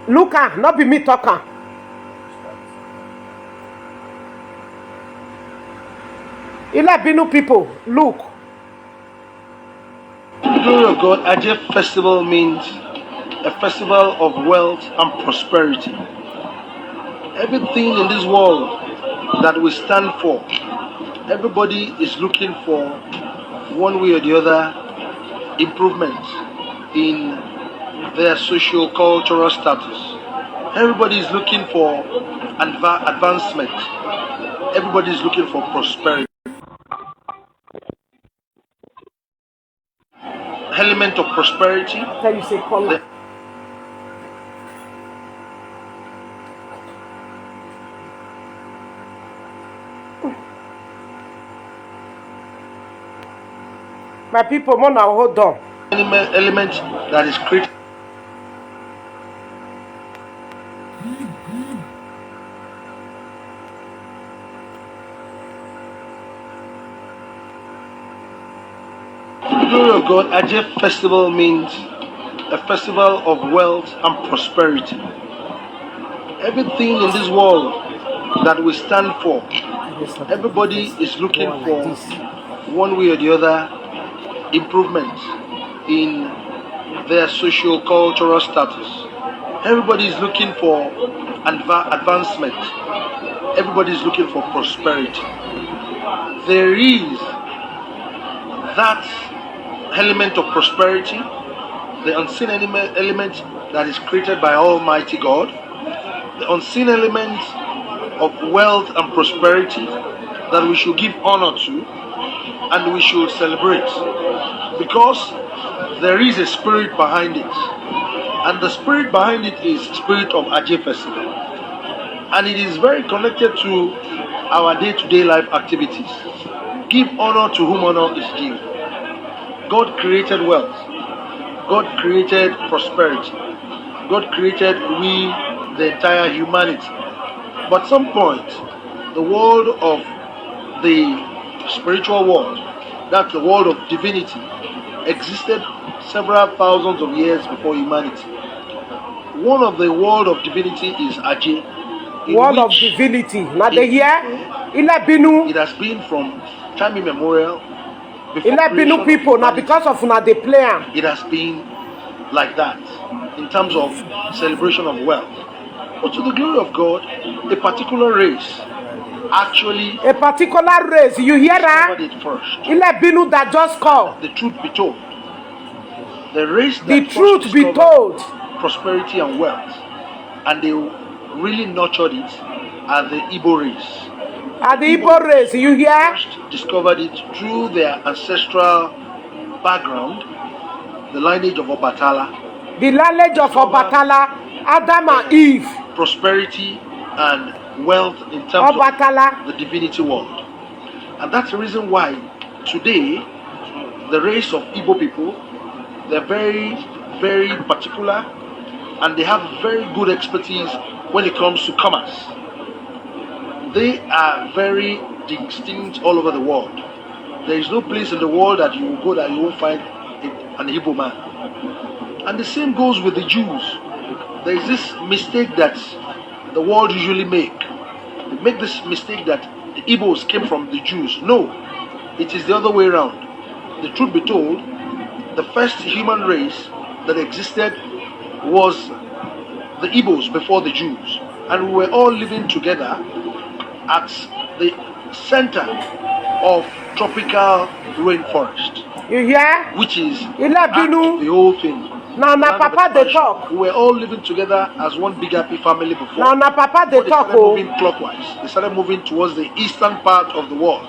Look, not be me talking. Ilabinu people, look. The glory of God, Ajay festival means a festival of wealth and prosperity. Everything in this world that we stand for everybody is looking for one way or the other improvement in their socio-cultural status. Everybody is looking for advancement. Everybody is looking for prosperity. Element of prosperity. After you say color. My people, more now, hold on. Element that is created. The glory of God, Ajay festival means a festival of wealth and prosperity. Everything in this world that we stand for, everybody is looking for one way or the other improvement in their socio-cultural status. Everybody is looking for advancement. Everybody is looking for prosperity. There is that element of prosperity, the unseen element that is created by Almighty God, the unseen element of wealth and prosperity that we should give honor to and we should celebrate, because there is a spirit behind it, and the spirit behind it is spirit of Ajay Festival, and it is very connected to our day-to-day life activities. Give honor to whom honor is due. God created wealth. God created prosperity. God created we, the entire humanity. But at some point, the world of the spiritual world, that's the world of divinity, existed several thousands of years before humanity. One of the world of divinity is Ajay. World of divinity. Now they hear? It has been from time immemorial. Binu people now because of now they play. It has been like that in terms of celebration of wealth. But to the glory of God, a particular race actually a particular race. You hear that? it first. Binu that just called. The truth be told. The race that the truth be told. Prosperity and wealth, and they really nurtured it are the Igbo race. The Igbo race, you hear? First discovered it through their ancestral background, the lineage of Obatala. The lineage of Obatala, Adam and Eve. Prosperity and wealth in terms Obatala. of the divinity world. And that's the reason why today the race of Igbo people, they're very, very particular, and they have very good expertise when it comes to commerce. They are very distinct all over the world. There is no place in the world that you will go that you won't find an Igbo man. And the same goes with the Jews. There is this mistake that the world usually make. They make this mistake that the Igbos came from the Jews. No, it is the other way around. The truth be told, the first human race that existed was the Igbos before the Jews. And we were all living together at the center of tropical rainforest. You hear? Which is the whole thing. Now, Papa they talk. We were all living together as one big happy family before. Now, Papa they talk. They started moving clockwise. They started moving towards the eastern part of the world,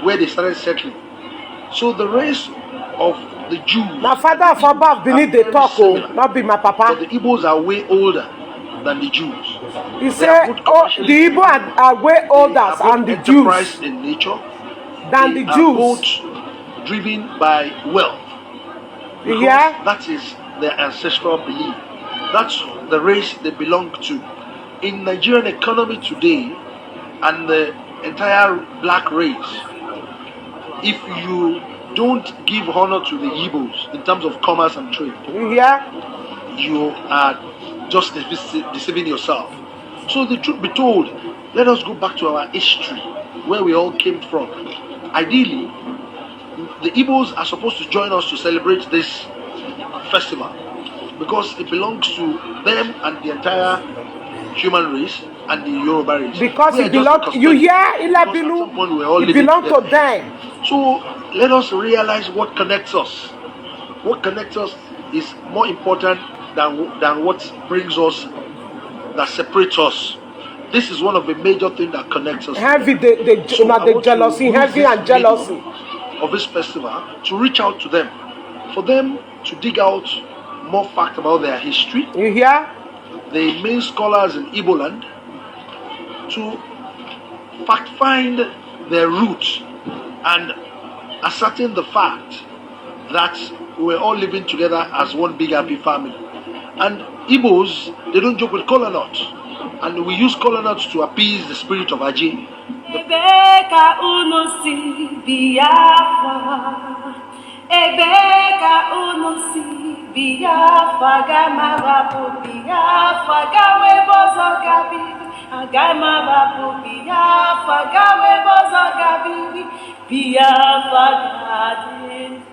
where they started settling. So the race of the Jews. Now, father of above beneath the talk, not be my papa. But the Igbos are way older than the Jews. He said, "Oh, the Igbo are way older than the Jews in nature than the Jews." Both driven by wealth. Yeah, that is their ancestral belief. That's the race they belong to. In Nigerian economy today, and the entire black race, if you don't give honor to the Igbos in terms of commerce and trade, you are just deceiving yourself. So the truth be told, let us go back to our history, where we all came from. Ideally, the Igbos are supposed to join us to celebrate this festival because it belongs to them and the entire human race. and the Yoruba race. Because We are it just belongs, the you custodians. hear, Because at some Ilabinu, point we were all it living belongs to together. them. So let us realize what connects us. What connects us is more important than what brings us, that separates us. This is one of the major things that connects us. Heavy, So I the want jealousy, to use heavy this and jealousy. medium of this festival to reach out to them, for them to dig out more facts about their history, You hear? the main scholars in Igbo land, to fact find their roots and ascertain the fact that we're all living together as one big happy family. And Igbos, they don't joke with kola nut, and we use kola nuts to appease the spirit of Aji. Ebeka unusi Biafra, Ebeka unusi Biafra, Gamarapu Biafra, Gawe bozo gabi, Gamarapu Biafra, Gawe bozo gabi, Biafra garden.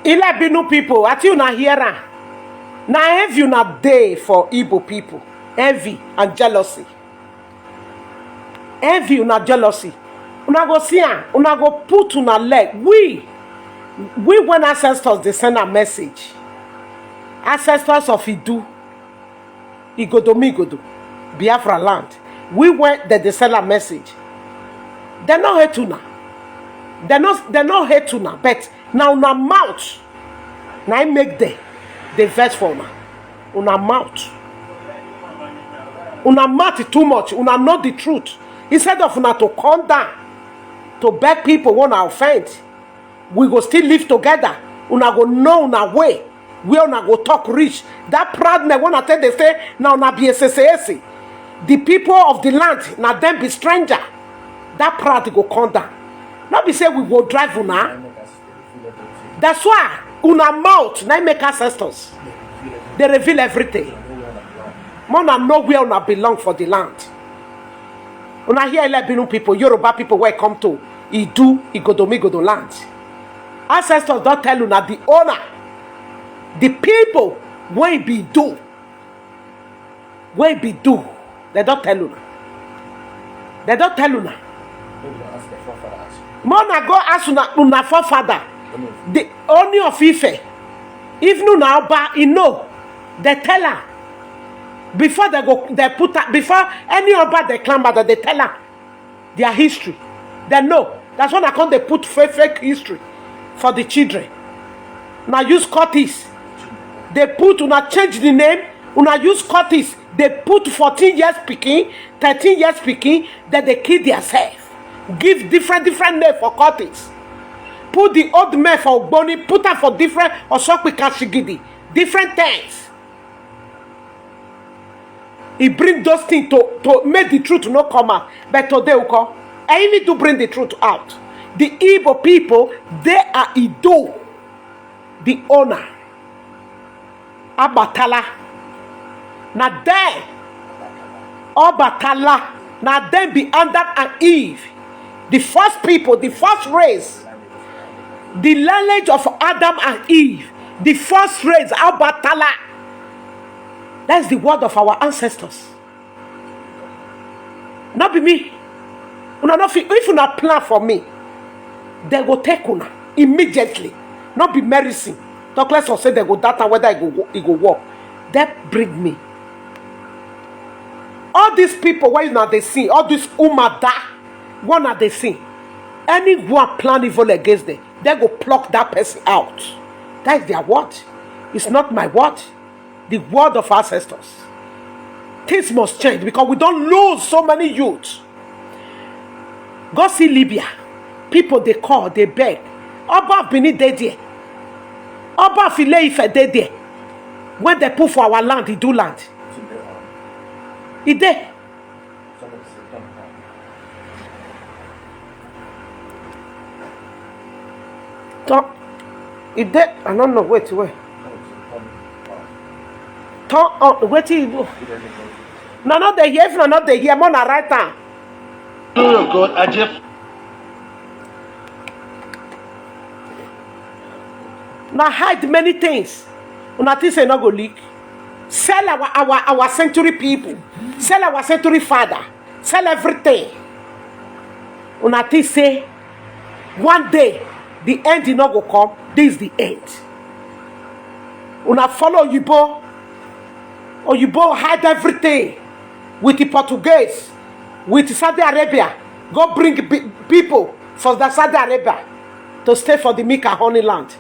Ilabinu people, at you na hearing. Now heavy na day for Igbo people. Envy and jealousy. Envy una jealousy. Una go see am, una go put una leg. We when ancestors they send a message. Ancestors of Igodomigo, Biafra land. We went that they send a message. They not hate una. They not hate una, but now una mouth. Now I make the verse for una. Una mouth. Una mouth is too much. Una know the truth. Instead of una to come down to beg people wanna offend, we go still live together. Una go know una way. We una go talk rich. That proudness wanna tell they say now una be SSAC. The people of the land now them be stranger. That pride go come down. Not be say we go drive una. That's why una mouth now make ancestors. They reveal everything. Mona know where una belong for the land. Una hear Ilabinu people, Yoruba people where come to Igodomigo land. Ancestors don't tell una the owner. The people where be do. Where be do. They don't tell una. They don't tell una. Mona go ask una forefather. The only of Ife. If no now ba you know, they tell her. Before they go, they put her, before any other they clamber that they tell her their history. They know. That's when I come they put fake history for the children. Now use Curtis. They put una change the name. Una use Curtis. They put 14 years speaking, 13 years speaking, that they kill themselves. Give different name for Curtis. Put the old man for Ogboni, put her for different Osokpika Shigidi. Different things. He bring those things to make the truth not come out. But today we call. I need to bring the truth out. The Igbo people, they are Ido. The owner. Abatala. Now them. Abatala. Now them be Adam and Eve. The first people, the first race. The lineage of Adam and Eve. The first race, Abatala. That's the word of our ancestors. Not be me. If you not plan for me, they go take una immediately. Not be medicine. Talk less or say they go data whether it go work. That bring me. All these people where you now they see, all this umada, one are they see. Anyone plan evil against them, they go pluck that person out. That is their word. It's not my word. The word of ancestors. Things must change because we don't lose so many youths. Go see Libya. People they call, they beg. Oba Bini dey there. Oba File Ife dey there. When they put for our land, he do land. He dey. He dey. I don't know wait. Wait till you no they hear, if not they hear, more right time. Glory of God, Ajef. Now hide many things. Una think say not go leak. sell our century people, sell our century father, sell everything. Una think say one day the end is not go come. This is the end. Una follow Oyibo hide everything with the Portuguese, with Saudi Arabia. Go bring people from the Saudi Arabia to stay for the milk and honey land.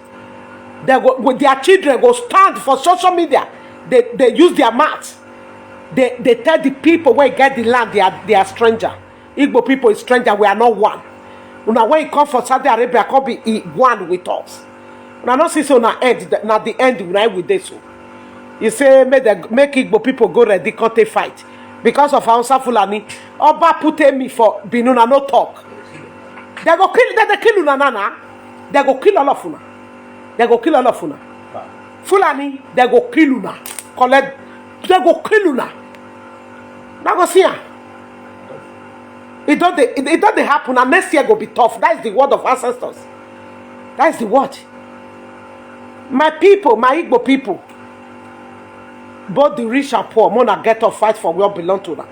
They go, with their children go stand for social media. They use their mouth. They tell the people where get the land they are stranger. Igbo people is stranger. We are not one. Una when you come from Saudi Arabia, come be one with us. Una not see so na end. Na the end right with this. You say make Igbo people go ready, can't they fight because of Hausa Fulani. Oba put me for Binuna no talk. They go kill. They kill una nana. They go kill all of una. They go kill all of una. Fulani, they go kill una. Collect. They go kill una. Now go see ya. It don't happen. And next year go be tough. That is the word of ancestors. That is the word. My people, my Igbo people, both the rich and poor, mona get up fight for what belong to them.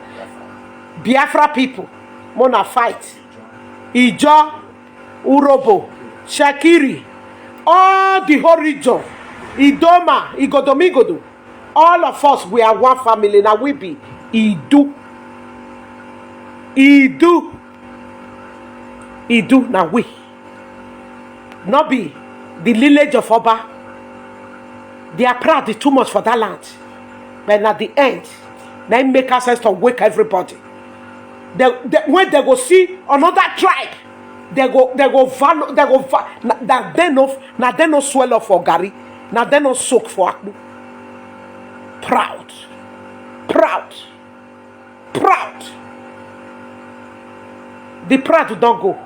Biafra people, mona fight. Ijo, Urobo, Shakiri, all the whole region, Idoma, Igodomigo, all of us, we are one family. Now we be Idu, now we. Not be the lineage of Oba. They are proud, they too much for that land. But at the end, they make us to wake everybody. When they go see another tribe, they go now they no swell up for Gary, now they no soak for Akbu. Proud. The proud don't go.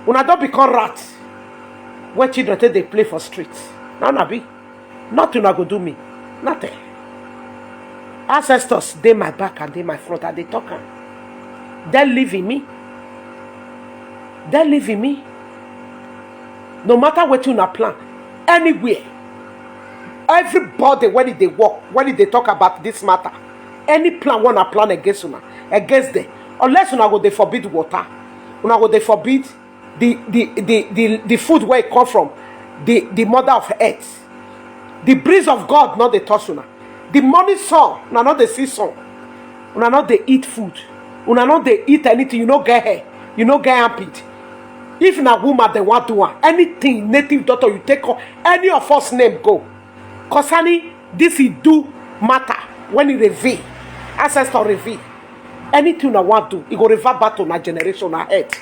Una don't become rats. When children they play for streets. Now be. Nothing I go do me. Nothing. Ancestors, they my back and they my front and they talk. They live in me. No matter what you plan, anywhere. Everybody when they walk, when they talk about this matter, any plan wanna plan against them, unless una go they forbid water, una go they forbid the food where it come from, the mother of earth. The breeze of God, not the touch una. The morning sun, una not the see sun. Una not they eat food. Una not they eat anything. You no get hair. You no get armpit. If na woman they want to want anything native daughter, you take any of us name go. Concerning this is do matter when it reveal. Ancestor reveal. Anything I want to, it go revert back to my generation ahead.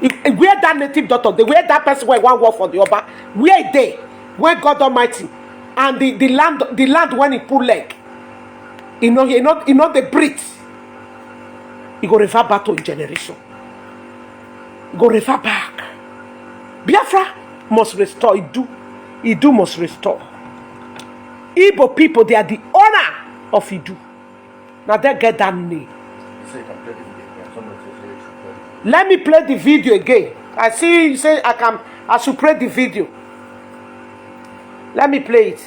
Where that native daughter, the way that person where one work for the other, where they, where God Almighty. And the land when he pull leg, you know the breathe. He go refer back to generation. Go refer back. Biafra must restore. Idu must restore. Igbo people, they are the owner of Idu. Now they get that name. Let me play the video again. I see you say I should play the video. Let me play it.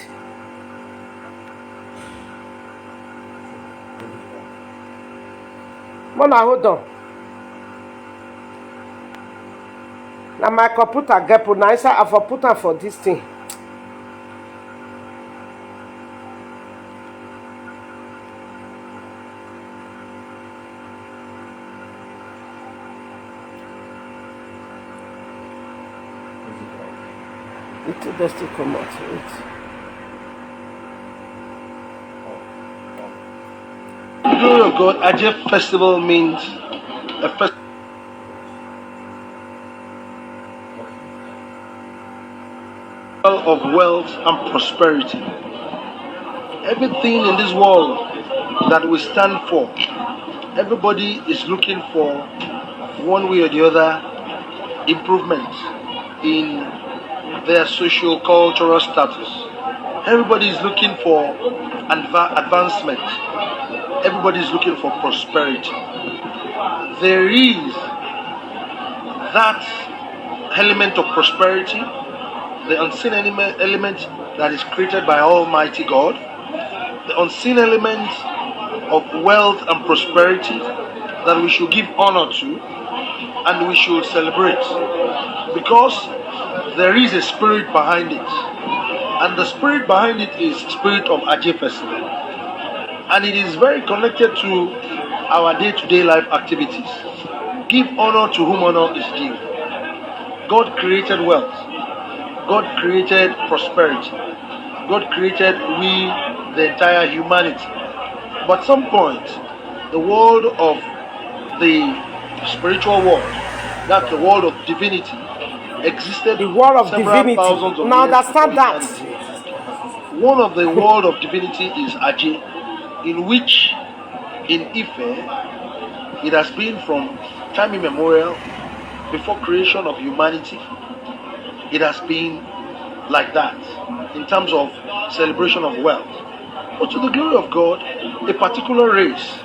Mona, hold on. Now my computer get put nicer. I for put on for this thing. It does to come out. The glory of God, Ajay festival means a festival of wealth and prosperity. Everything in this world that we stand for, everybody is looking for one way or the other improvement in their socio-cultural status. Everybody is looking for advancement. Everybody is looking for prosperity. There is that element of prosperity, the unseen element that is created by Almighty God, the unseen element of wealth and prosperity that we should give honor to and we should celebrate, because there is a spirit behind it, and the spirit behind it is spirit of Ajé Festival, and it is very connected to our day-to-day life activities. Give honor to whom honor is due. God created wealth, God created prosperity, God created we, the entire humanity. But at some point, the world of the spiritual world, that's the world of divinity, existed. The world of several divinity. thousands of Now years understand before that. humanity. One of the world of divinity is Ajé, in which in Ife it has been from time immemorial, before creation of humanity. It has been like that in terms of celebration of wealth. But to the glory of God, a particular race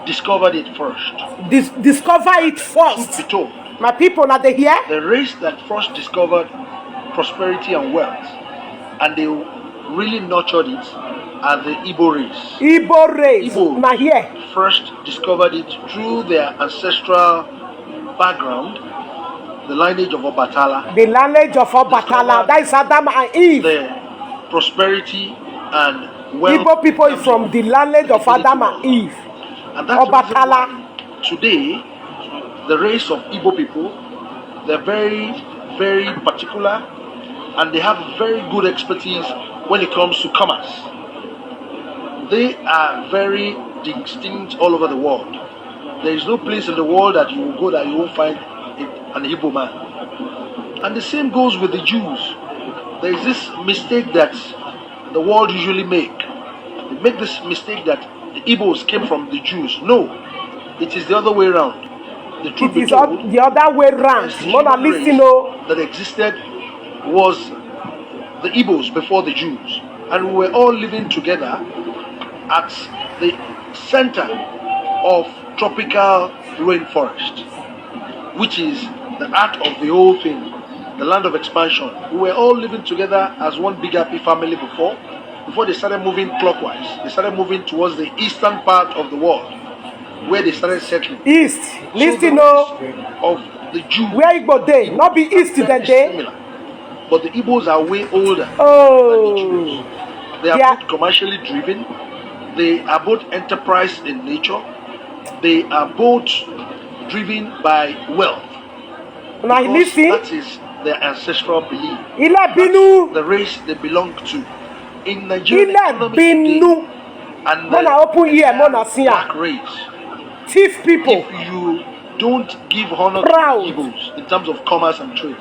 discovered it first. Discover it first. Be told, My people, now they hear? the race that first discovered prosperity and wealth, and they really nurtured it, are the Igbo race. Igbo race. Igbo Now here. first discovered it through their ancestral background, the lineage of Obatala. The lineage of Obatala. That is Adam and Eve. The prosperity and wealth. Igbo people is from the lineage of Adam and Eve. And that's Obatala. the reason why today, the race of Igbo people, they're very, very particular, and they have very good expertise when it comes to commerce. They are very distinct all over the world. There is no place in the world that you will go that you won't find an Igbo man. And the same goes with the Jews. There is this mistake that the world usually make. They make this mistake that the Igbos came from the Jews. No, it is the other way around. The truth It be is told, the other way around. the More than human race listening. that existed was the Igbos before the Jews, and we were all living together at the center of tropical rainforest, which is the heart of the whole thing, the land of expansion. We were all living together as one big happy family before they started moving clockwise. They started moving towards the eastern part of the world, where they started settling. East. Listen, of the Jews, where Igbo day? Not be east than day. similar, but the Igbos are way older than the Oh. Jews. They are both commercially driven. They are both enterprise in nature. They are both driven by wealth. Now Because listen. that is their ancestral belief. Ila Binu. The race they belong to. In Nigeria, Ila economy today, Binu. and Mona open ear, Mona entire see black her. race. Thief people. If you don't give honor Proud. to the Igbos in terms of commerce and trade,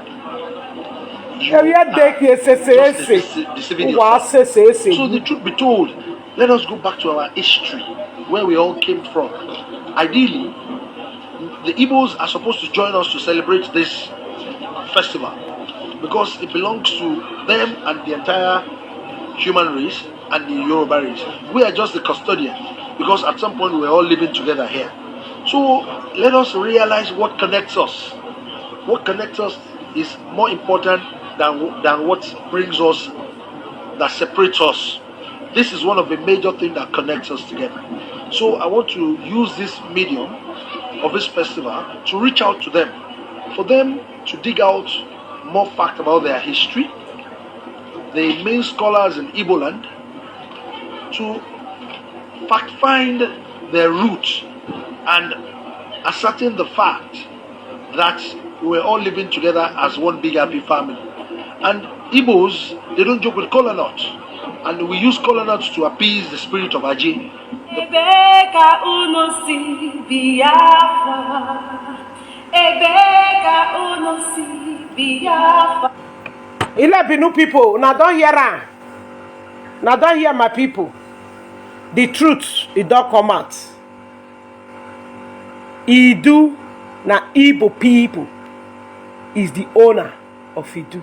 you Area are deke just deceiving Wa yourself. se. So the truth be told, let us go back to our history, where we all came from. Ideally, the Igbos are supposed to join us to celebrate this festival, because it belongs to them and the entire human race and the Yoruba race. We are just the custodian, because at some point we were all living together here. So let us realize what connects us. What connects us is more important than what brings us, that separates us. This is one of the major things that connects us together. So I want to use this medium of this festival to reach out to them, for them to dig out more facts about their history, the main scholars in Igbo land, to fact find their roots and ascertain the fact that we're all living together as one big happy family. And Igbos, they don't joke with kola nuts, and we use kola nuts to appease the spirit of Ajé. Ebeka uno si Biafra. Ebeka uno si Biafra. Ila Binu people. Now don't hear her. Now don't hear my people. The truth, it don't come out. Idu na Igbo people is the owner of Idu.